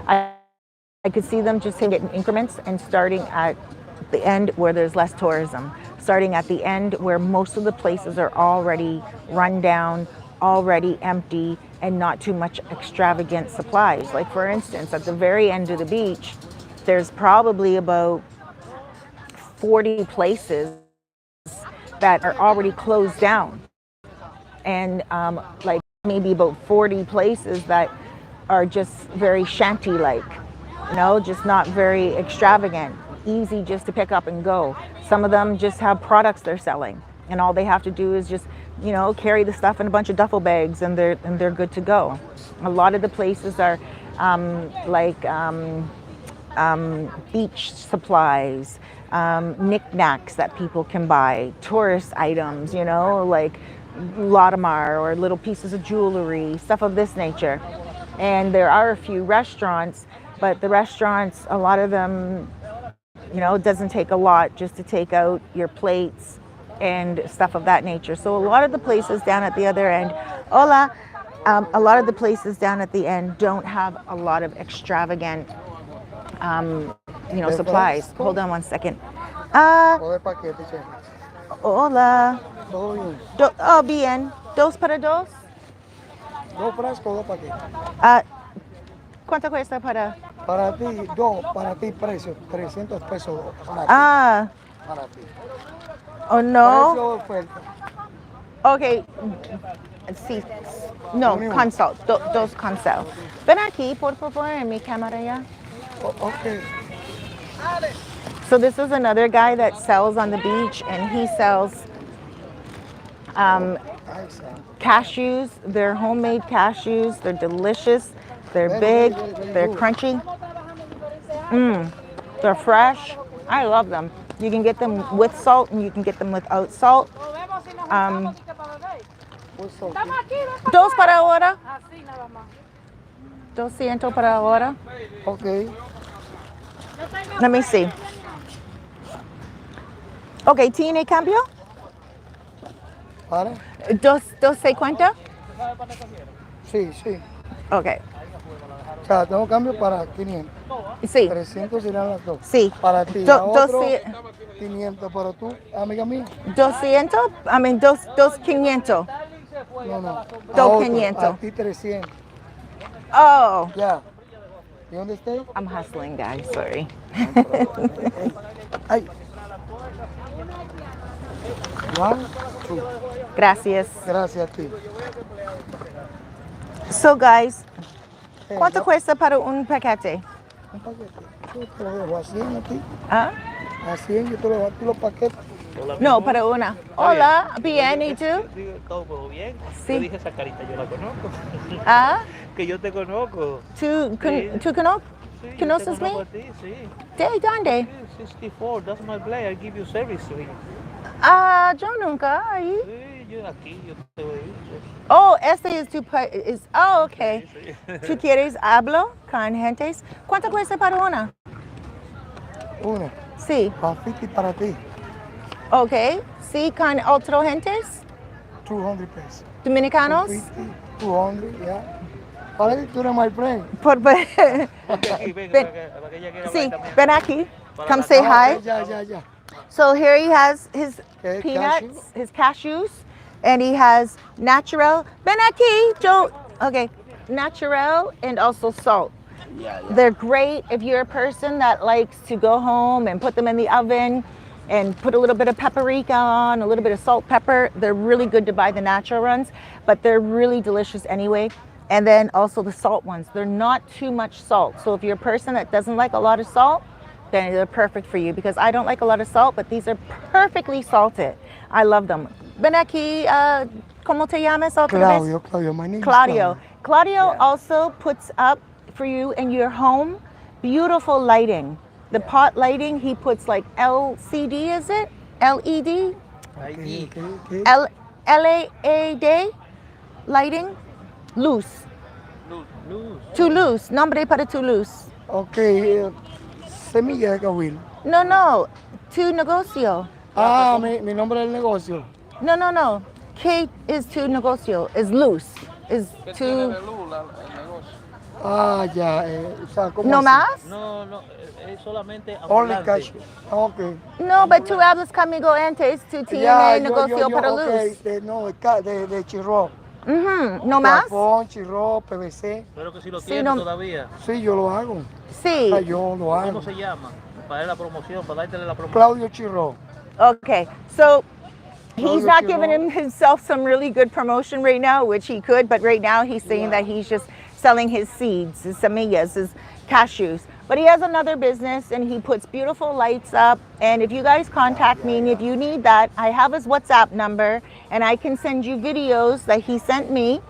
I could see them just taking it in increments and starting at the end where there's less tourism, starting at the end where most of the places are already run down, already empty, and not too much extravagant supplies. Like for instance, at the very end of the beach, there's probably about 40 places that are already closed down, and like maybe about 40 places that are just very shanty-like, just not very extravagant, easy just to pick up and go. Some of them just have products they're selling, and all they have to do is just, carry the stuff in a bunch of duffel bags, and they're good to go. A lot of the places are beach supplies, knickknacks that people can buy, tourist items, like Latimer or little pieces of jewelry, stuff of this nature. And there are a few restaurants, but the restaurants, a lot of them, it doesn't take a lot just to take out your plates and stuff of that nature. So a lot of the places down at the other end, a lot of the places down at the end don't have a lot of extravagant, supplies. Hold on one second. Hola. Bien. Dos para dos. Dos frascos, dos paquetes. ¿Cuánto cuesta para? Para ti precio, 300 pesos. Para ti. Oh no. Precio de oferta. Okay. Sí. No, consult. Dos consult. Ven aquí, por favor, en mi cámara ya. Okay. So this is another guy that sells on the beach, and he sells cashews. They're homemade cashews. They're delicious. They're big. They're crunchy. They're fresh. I love them. You can get them with salt, and you can get them without salt. Dos para ahora. 200 para ahora. Okay. Let me see. Okay, ¿tiene cambio? ¿Para? ¿250? Sí. Okay. O sea, tengo cambio para 500. Sí. 300 serán las dos. Sí. Para ti, la otro, 500. Pero tú, amiga mía. 200? 500. No. 500. A ti 300. Oh. Ya. ¿Y dónde estás? I'm hustling, guys. Sorry. Ay. 1, 2. Gracias. Gracias a ti. So, guys, ¿cuánto cuesta para un paquete? Un paquete. Yo te lo dejo a 100 a ti. ¿Ah? A 100 yo te lo dejo a ti los paquetes. No, para una. Hola, bien, ¿y tú? Todo bien. Sí. Yo dije esa carita, yo la conozco. ¿Ah? Que yo te conozco. ¿Tú Sí, conoces yo te me? conozco a ti, sí. ¿De dónde? Sí, 64, that's my place. I give you service to him. Yo nunca. Ahí. Sí, yo aquí, yo te voy a ir. Oh, este es tu país. Oh, okay. ¿Tú quieres hablo con gentes? ¿Cuánto cuesta para una? Una. Sí. Para 50 para ti. Okay. Sí, con otros gentes? 200 pesos. ¿Dominicanos? 250, 200, ya. Para ti, tú eres my friend. Ponte aquí, ven, Ven. para que ella quiera Sí, hablar también. ven aquí. Para Come la say cámara. hi. Ya. So here he has his Okay, peanuts, cashew. his cashews, and he has natural. Ven aquí, Joe. Okay, natural and also salt. Yeah. They're great if you're a person that likes to go home and put them in the oven and put a little bit of paprika on, a little bit of salt, pepper. They're really good to buy the natural ones, but they're really delicious anyway. And then also the salt ones. They're not too much salt. So if you're a person that doesn't like a lot of salt, then they're perfect for you, because I don't like a lot of salt, but these are perfectly salted. I love them. Ven aquí, ¿cómo te llamas otra vez? Claudio, my name is Claudio. Claudio Yeah. also puts up for you in your home beautiful lighting. The pot lighting, he puts like LCD, is it? LED? Ahí. Okay. LAD lighting? Luz. Luz. Toulouse. Nombre para Toulouse. Okay, semilla de cahuil. No. Tu negocio. Mi nombre del negocio. No. K is tu negocio. Is luz. Is tu. Ya. O sea, ¿cómo No así? más? No, es solamente Only ambulante. cash. Okay. No, but tú hablas conmigo antes. Tú Ya, tienes negocio para luz. Okay, de chirro. No más? Cajón, chirro, PVC. Pero que si lo Sí, tienes no- todavía. Sí, yo lo hago. Sí. Yo lo hago. ¿Cómo se llama? Para dar la promoción, para darte la promoción. Claudio Chirro. Okay. So he's not Claudio giving Chirro. himself some really good promotion right now, which he could, but right now he's saying that he's just selling his seeds, his semillas, his cashews. But he has another business and he puts beautiful lights up. And if you guys contact me and if you need that, I have his WhatsApp number and I can send you videos that he sent me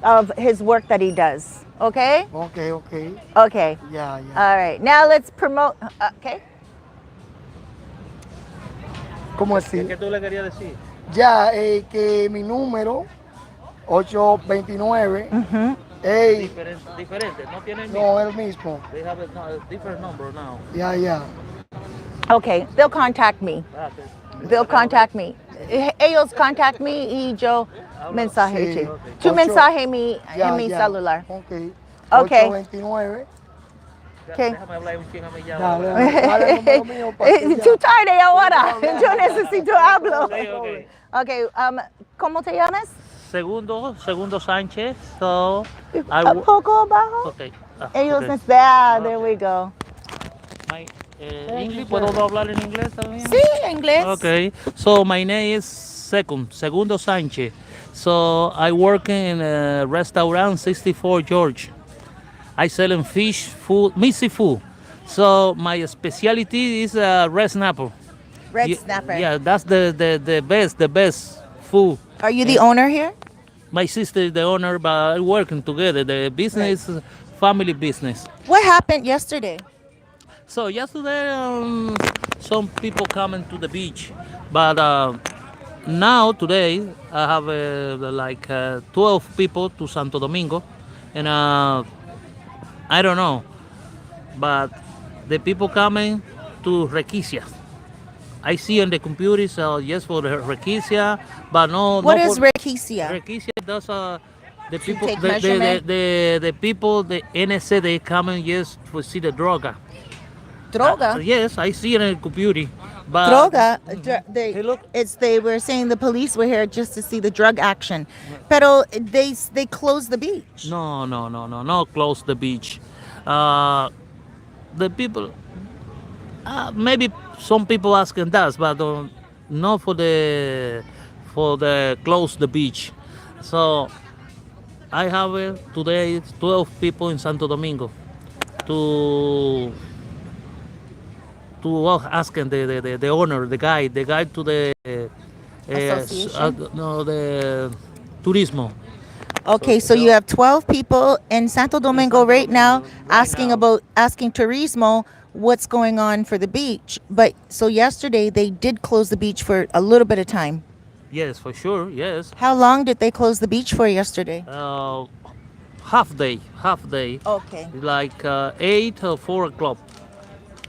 of his work that he does. Okay? Okay, okay. Okay. Ya, ya. All right. Now let's promote. Okay. ¿Cómo ¿Qué así? tú le querías decir? Ya, que mi número, 829, Diferente, no tiene el mismo. no, el mismo. They have a different number now. Ya, ya. Okay. They'll contact me. They'll contact me. Ellos contact me y yo mensaje. Sí. Tu Ocho- mensaje mi, Ya, en mi ya. celular. Ok. Okay. 829. Okay. Déjame hablar un ching a mí ya. Dale, dale el número mío para que ya- Too tarde ahora. Yo necesito hablo. Okay, okay. Okay. ¿Cómo te llamas? Segundo Sánchez. So, Un poco abajo. okay. Ellos Okay. there we go. My, English, ¿puedo hablar en inglés también? Sí, inglés. Okay, so my name is Segundo Sánchez. So I work in a restaurant 64 George. I sell in fish, food, mixed food. So my specialty is red snapper. Red Ye- snapper. Yeah, that's the best food. Are you the owner here? My sister is the owner, but working together. The business is family business. What happened yesterday? So yesterday, some people coming to the beach, but now today I have like 12 people to Santo Domingo, and I don't know, but the people coming to Requisia. I see on the computer, so yes for the Requisia, but no. What no is for, Requisia? Requisia does the people, take measurement? the people, the NSA, they coming yes to see the droga. Droga. Yes, I see it in the computer. But Droga. Hey, look. They were saying the police were here just to see the drug action, pero they closed the beach. No, close the beach. The people, maybe some people asking that, but not for the close the beach. So I have today 12 people in Santo Domingo to asking the owner, the guide to the Association? no, the turismo. Okay, so you have 12 people in Santo Domingo right now asking Turismo what's going on for the beach. But so yesterday they did close the beach for a little bit of time. Yes, for sure. Yes, How long did they close the beach for yesterday? half day, Okay. like 8 or 4 o'clock.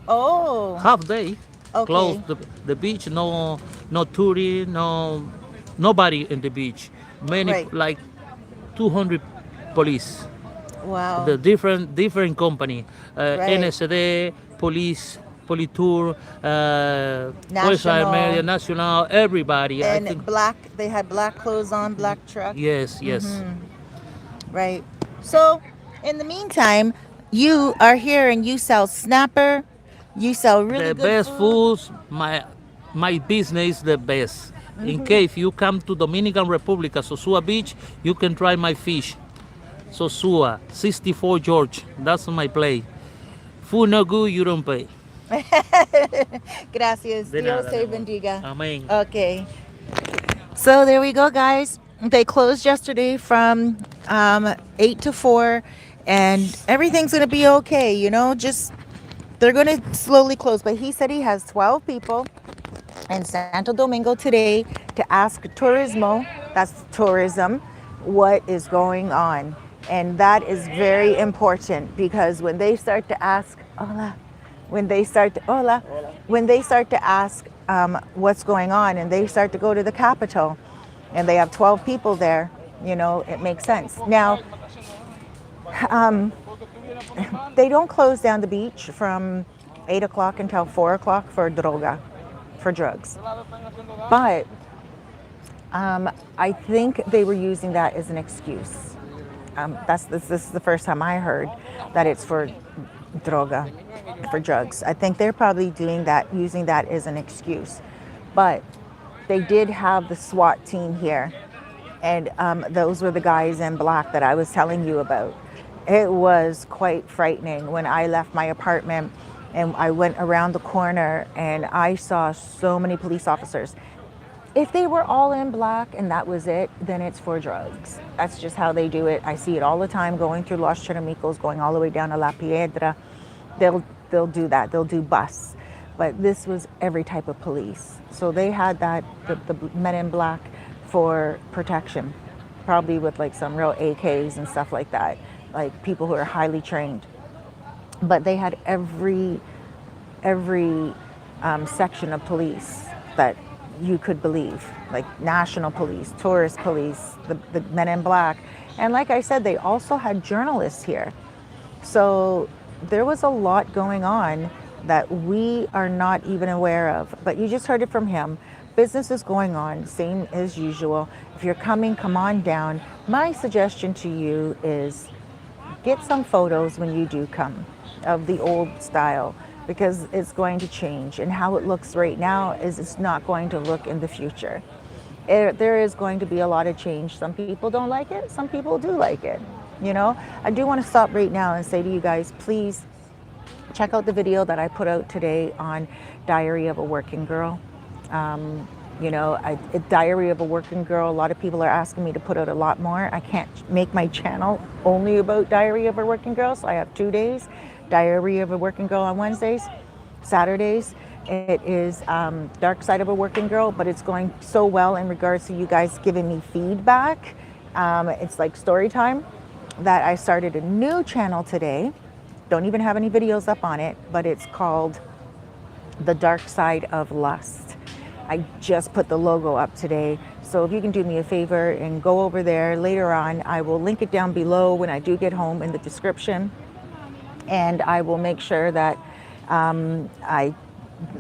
Oh. Half day. Okay. Close the beach. No tourist. Nobody in the beach. Many Right. like 200 police. Wow. The different company. Right. NSD, police, Politur, National. Media National, everybody. I And think. they had black clothes on, black truck. Yes. Right. So, in the meantime, you are here and you sell snapper. You sell really The good best food. foods. My business is the best. In case you come to Dominican Republic, Sosua Beach, you can try my fish. Sosua, 64 George. That's my place. Food no good, you don't pay. Gracias. De Dios nada, te mi amor. bendiga. Amén. Okay. So there we go, guys. They closed yesterday from 8 to 4, and everything's going to be okay. You know, just they're going to slowly close. But he said he has 12 people in Santo Domingo today to ask Turismo, that's tourism, what is going on. And that is very important because when they start to ask, when they start to ask what's going on and they start to go to the capital and they have 12 people there, you know, it makes sense. Now, they don't close down the beach from 8 o'clock until 4 o'clock for drugs. But I think they were using that as an excuse. This is the first time I heard that it's for droga, for drugs. I think they're probably doing that, using that as an excuse. But they did have the SWAT team here, and those were the guys in black that I was telling you about. It was quite frightening when I left my apartment and I went around the corner and I saw so many police officers. If they were all in black and that was it, then it's for drugs. That's just how they do it. I see it all the time going through Los Charamicos, going all the way down to La Piedra. They'll do that. They'll do busts. But this was every type of police. So they had that, the men in black for protection, probably with like some real AKs and stuff like that, like people who are highly trained. But they had every section of police that you could believe, like national police, tourist police, the men in black. And like I said, they also had journalists here. So there was a lot going on that we are not even aware of. But you just heard it from him. Business is going on, same as usual. If you're coming, come on down. My suggestion to you is get some photos when you do come of the old style, because it's going to change, and how it looks right now is it's not going to look in the future. There is going to be a lot of change. Some people don't like it, some people do like it. You know, I do want to stop right now and say to you guys, please check out the video that I put out today on Diary of a Working Girl. Diary of a Working Girl, a lot of people are asking me to put out a lot more. I can't make my channel only about Diary of a Working Girl, so I have 2 days. Diary of a Working Girl on Wednesdays. Saturdays, it is Dark Side of a Working Girl, but it's going so well in regards to you guys giving me feedback. It's like Storytime, that I started a new channel today. Don't even have any videos up on it, but it's called The Dark Side of Lust. I just put the logo up today. So if you can do me a favor and go over there later on, I will link it down below when I do get home in the description. And I will make sure that I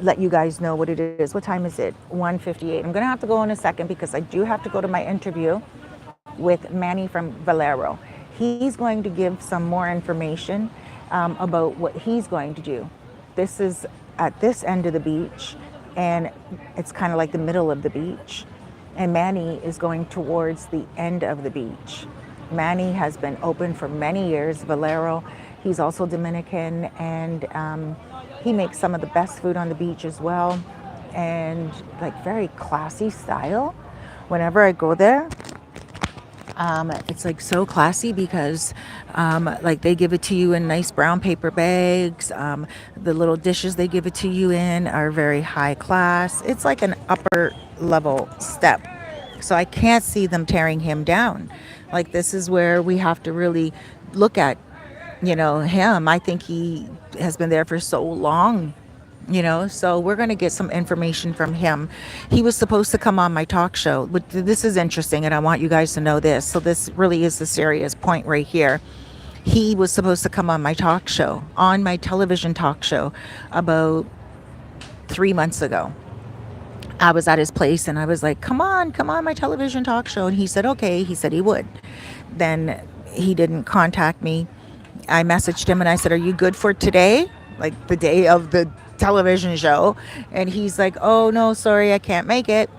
let you guys know what it is. What time is it? 1:58. I'm gonna have to go in a second because I do have to go to my interview with Manny from Valero. He's going to give some more information about what he's going to do. This is at this end of the beach, and it's kind of like the middle of the beach. And Manny is going towards the end of the beach. Manny has been open for many years, Valero. He's also Dominican, and he makes some of the best food on the beach as well, and like very classy style. Whenever I go there, it's like so classy because like they give it to you in nice brown paper bags. The little dishes they give it to you in are very high class. It's like an upper level step. So I can't see them tearing him down. Like this is where we have to really look at, him. I think he has been there for so long, so we're going to get some information from him. He was supposed to come on my talk show, but this is interesting and I want you guys to know this. So this really is the serious point right here. He was supposed to come on my talk show, on my television talk show, about 3 months ago. I was at his place and I was like, come on my television talk show. And he said, okay. He said he would. Then he didn't contact me. I messaged him and I said, are you good for today? Like the day of the television show. And he's like, oh no, sorry, I can't make it.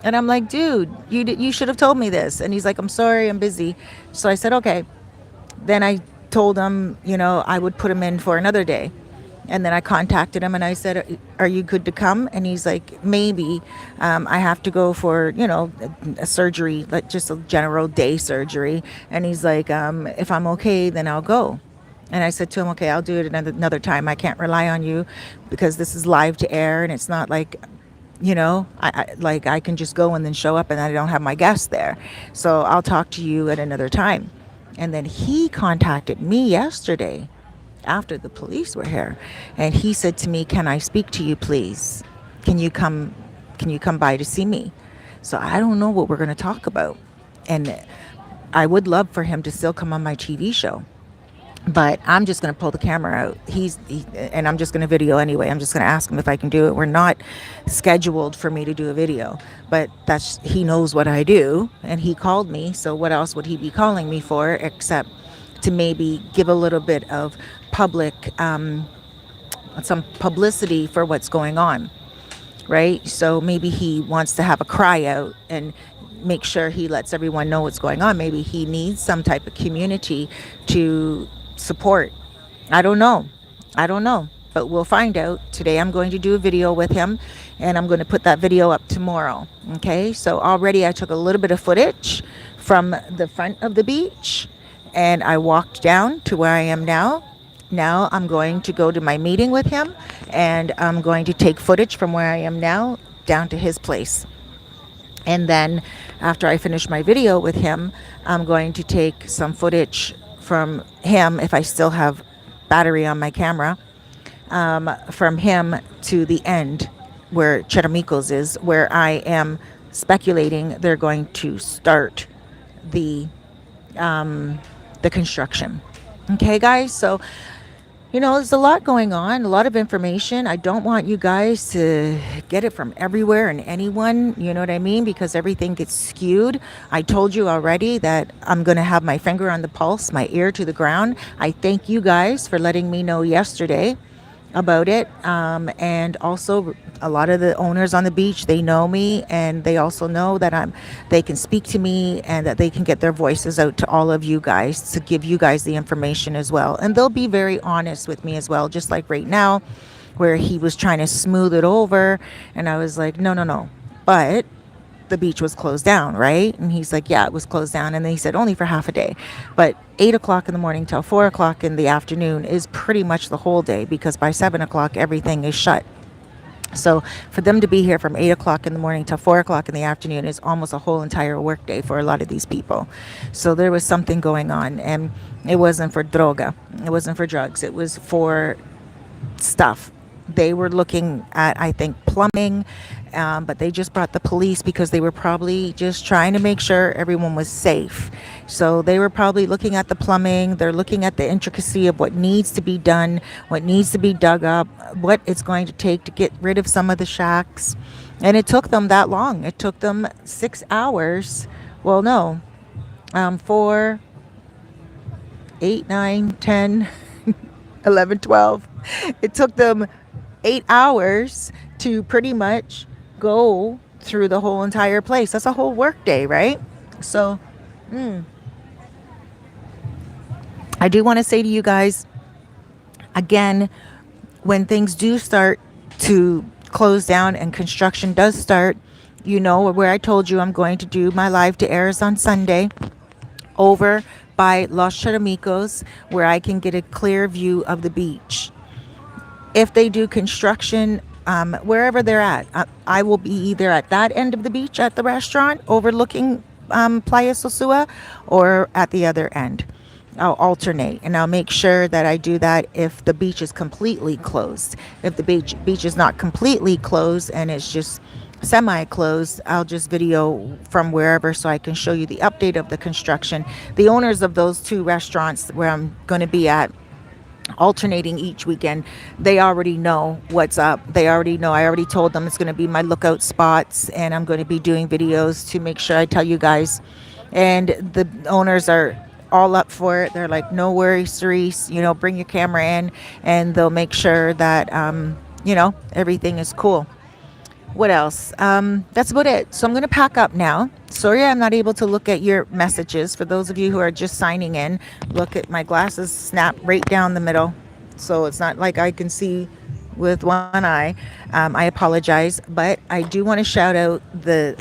And I'm like, dude, you should have told me this. And he's like, I'm sorry, I'm busy. So I said, okay. Then I told him, I would put him in for another day. And then I contacted him and I said, are you good to come? And he's like, maybe. I have to go for, a surgery, like just a general day surgery. And he's like, if I'm okay, then I'll go. And I said to him, okay, I'll do it another time. I can't rely on you because this is live to air. And it's not like, I can just go and then show up and I don't have my guest there. So I'll talk to you at another time. And then he contacted me yesterday after the police were here. And he said to me, can I speak to you, please? Can you come by to see me? So I don't know what we're going to talk about. And I would love for him to still come on my TV show. But I'm just going to pull the camera out. And I'm just going to video anyway. I'm just going to ask him if I can do it. We're not scheduled for me to do a video, but he knows what I do and he called me. So what else would he be calling me for except to maybe give a little bit of some publicity for what's going on, right? So maybe he wants to have a cry out and make sure he lets everyone know what's going on. Maybe he needs some type of community to support. I don't know. I don't know. But we'll find out. Today I'm going to do a video with him, and I'm going to put that video up tomorrow. Okay, so already I took a little bit of footage from the front of the beach, and I walked down to where I am now. Now I'm going to go to my meeting with him, and I'm going to take footage from where I am now down to his place. And then after I finish my video with him, I'm going to take some footage from him, if I still have battery on my camera, from him to the end where Charamicos is, where I am speculating they're going to start the the construction. Okay, guys, so there's a lot going on, a lot of information. I don't want you guys to get it from everywhere and anyone, you know what I mean? Because everything gets skewed. I told you already that I'm going to have my finger on the pulse, my ear to the ground. I thank you guys for letting me know yesterday about it. And also a lot of the owners on the beach, they know me, and they also know that they can speak to me, and that they can get their voices out to all of you guys to give you guys the information as well. And they'll be very honest with me as well, just like right now where he was trying to smooth it over, and I was like, no, but the beach was closed down, right? And he's like, yeah, it was closed down. And then he said only for half a day, but 8 o'clock in the morning till 4 o'clock in the afternoon is pretty much the whole day, because by 7 o'clock everything is shut. So for them to be here from 8 o'clock in the morning till 4 o'clock in the afternoon is almost a whole entire work day for a lot of these people. So there was something going on, and it wasn't for droga, it wasn't for drugs, it was for stuff. They were looking at, I think, plumbing, but they just brought the police because they were probably just trying to make sure everyone was safe. So they were probably looking at the plumbing. They're looking at the intricacy of what needs to be done, what needs to be dug up, what it's going to take to get rid of some of the shacks. And it took them that long. It took them 6 hours. Well, no, 4, 8, 9, 10, 11, 12. It took them 8 hours to pretty much go through the whole entire place. That's a whole work day, right? So I do want to say to you guys, again, when things do start to close down and construction does start, where I told you I'm going to do my live to airs on Sunday over by Los Charamicos, where I can get a clear view of the beach. If they do construction, wherever they're at, I will be either at that end of the beach at the restaurant overlooking Playa Sosua, or at the other end. I'll alternate, and I'll make sure that I do that if the beach is completely closed. If the beach is not completely closed and it's just semi-closed, I'll just video from wherever so I can show you the update of the construction. The owners of those two restaurants where I'm going to be at, alternating each weekend, they already know what's up. They already know. I already told them it's going to be my lookout spots, and I'm going to be doing videos to make sure I tell you guys. And the owners are all up for it. They're like, no worries, Cerise, bring your camera in, and they'll make sure that everything is cool. What else? That's about it. So I'm going to pack up now. Sorry I'm not able to look at your messages. For those of you who are just signing in, look at my glasses snap right down the middle. So it's not like I can see with one eye. I apologize. But I do want to shout out this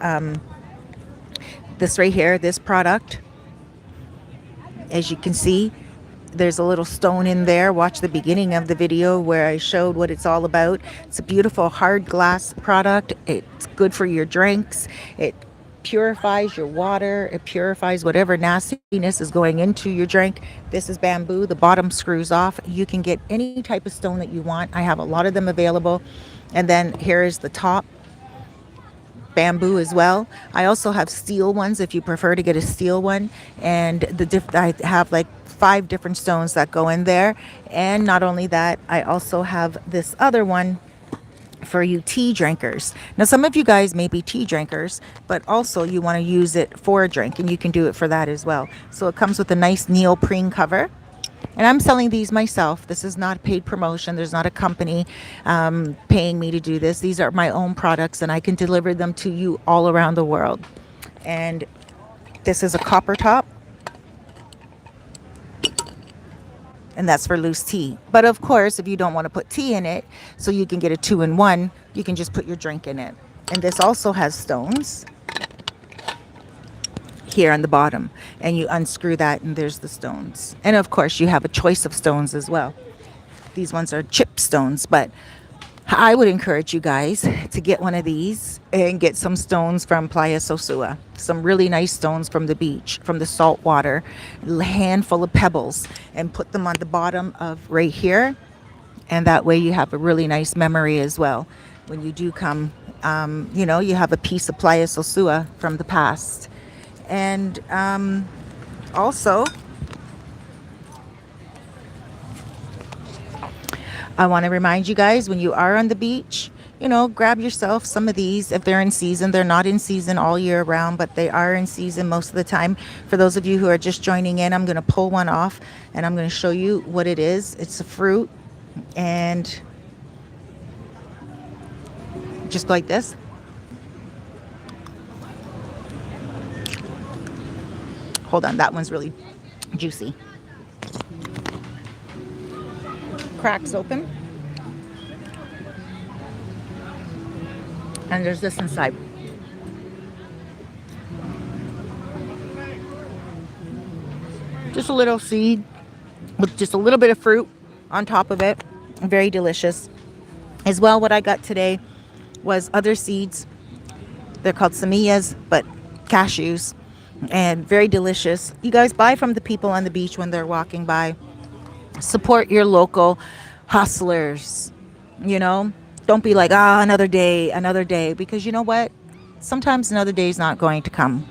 right here, this product. As you can see, there's a little stone in there. Watch the beginning of the video where I showed what it's all about. It's a beautiful hard glass product. It's good for your drinks. It purifies your water. It purifies whatever nastiness is going into your drink. This is bamboo. The bottom screws off. You can get any type of stone that you want. I have a lot of them available. And then here is the top. Bamboo as well. I also have steel ones if you prefer to get a steel one. And I have like 5 different stones that go in there. And not only that, I also have this other one for you tea drinkers. Now, some of you guys may be tea drinkers, but also you want to use it for a drink, and you can do it for that as well. So it comes with a nice neoprene cover. And I'm selling these myself. This is not paid promotion. There's not a company paying me to do this. These are my own products, and I can deliver them to you all around the world. And this is a copper top, and that's for loose tea. But of course, if you don't want to put tea in it, so you can get a 2-in-1, you can just put your drink in it. And this also has stones here on the bottom, and you unscrew that and there's the stones. And of course, you have a choice of stones as well. These ones are chip stones, but I would encourage you guys to get one of these and get some stones from Playa Sosua. Some really nice stones from the beach, from the salt water, a handful of pebbles, and put them on the bottom of right here. And that way you have a really nice memory as well. When you do come, you have a piece of Playa Sosua from the past. And also, I want to remind you guys, when you are on the beach, grab yourself some of these if they're in season. They're not in season all year round, but they are in season most of the time. For those of you who are just joining in, I'm going to pull one off and I'm going to show you what it is. It's a fruit, and just like this. Hold on, that one's really juicy. Cracks open. And there's this inside. Just a little seed with just a little bit of fruit on top of it. Very delicious. As well, what I got today was other seeds. They're called semillas, but cashews. And very delicious. You guys buy from the people on the beach when they're walking by. Support your local hustlers. Don't be like, another day, because you know what? Sometimes another day is not going to come.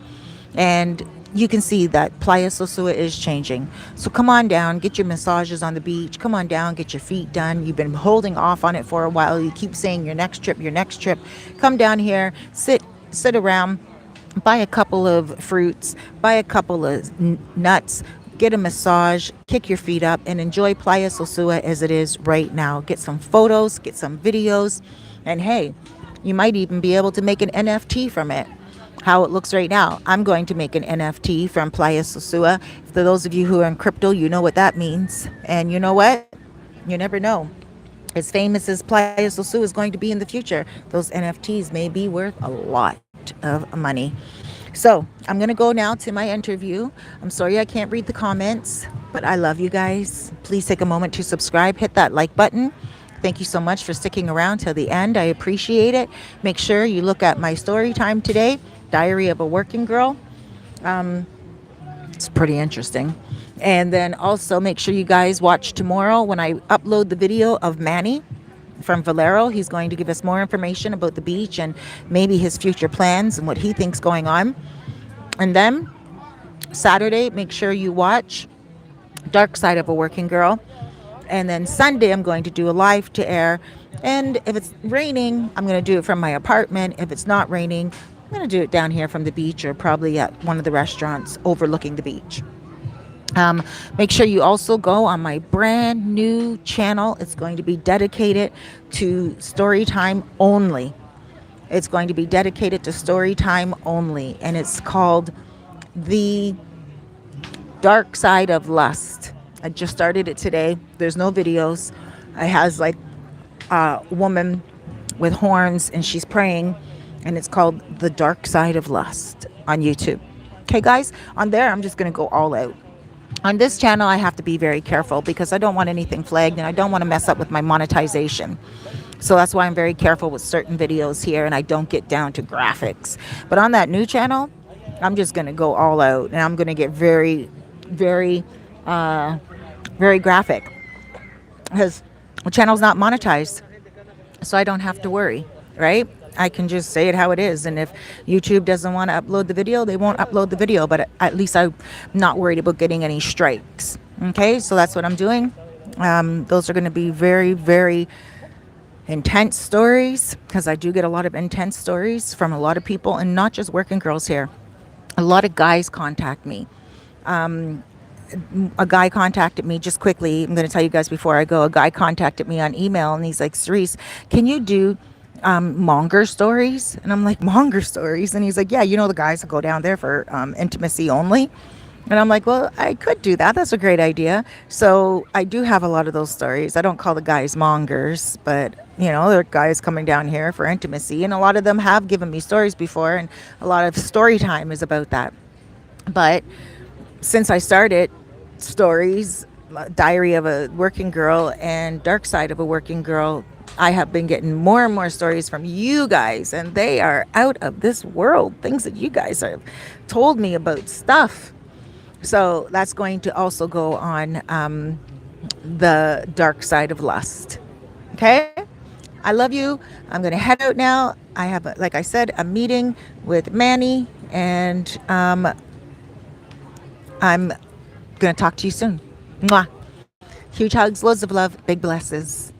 And you can see that Playa Sosua is changing. So come on down, get your massages on the beach. Come on down, get your feet done. You've been holding off on it for a while. You keep saying your next trip. Come down here, sit around, buy a couple of fruits, buy a couple of nuts, get a massage, kick your feet up, and enjoy Playa Sosua as it is right now. Get some photos, get some videos, and hey, you might even be able to make an NFT from it. How it looks right now. I'm going to make an NFT from Playa Sosua. For those of you who are in crypto, you know what that means. And you know what? You never know. As famous as Playa Sosua is going to be in the future, those NFTs may be worth a lot of money. So I'm going to go now to my interview. I'm sorry I can't read the comments, but I love you guys. Please take a moment to subscribe. Hit that like button. Thank you so much for sticking around till the end. I appreciate it. Make sure you look at my story time today, Diary of a Working Girl. It's pretty interesting. And then also make sure you guys watch tomorrow when I upload the video of Manny from Valero. He's going to give us more information about the beach and maybe his future plans and what he thinks going on. And then Saturday, make sure you watch Dark Side of a Working Girl. And then Sunday, I'm going to do a live to air. And if it's raining, I'm going to do it from my apartment. If it's not raining, I'm going to do it down here from the beach, or probably at one of the restaurants overlooking the beach. Make sure you also go on my brand new channel. It's going to be dedicated to Storytime only. It's going to be dedicated to Storytime only. And it's called The Dark Side of Lust. I just started it today. There's no videos. It has like a woman with horns and she's praying. And it's called The Dark Side of Lust on YouTube. Okay, guys, on there, I'm just going to go all out. On this channel, I have to be very careful because I don't want anything flagged and I don't want to mess up with my monetization. So that's why I'm very careful with certain videos here and I don't get down to graphics. But on that new channel, I'm just going to go all out and I'm going to get very, very, very graphic because the channel's not monetized. So I don't have to worry, right? I can just say it how it is. And if YouTube doesn't want to upload the video, they won't upload the video. But at least I'm not worried about getting any strikes. Okay, so that's what I'm doing. Those are going to be very, very intense stories because I do get a lot of intense stories from a lot of people and not just working girls here. A lot of guys contact me. A guy contacted me just quickly. I'm going to tell you guys before I go. A guy contacted me on email and he's like, Cerise, can you do monger stories. And I'm like, monger stories? And he's like, yeah, the guys that go down there for intimacy only. And I'm like, well, I could do that. That's a great idea. So I do have a lot of those stories. I don't call the guys mongers, but they're guys coming down here for intimacy. And a lot of them have given me stories before. And a lot of story time is about that. But since I started stories, Diary of a Working Girl and Dark Side of a Working Girl, I have been getting more and more stories from you guys, and they are out of this world. Things that you guys have told me about stuff. So that's going to also go on the dark side of lust. Okay? I love you. I'm going to head out now. I have, like I said, a meeting with Manny, and I'm going to talk to you soon. Mwah. Huge hugs, loads of love, big blesses.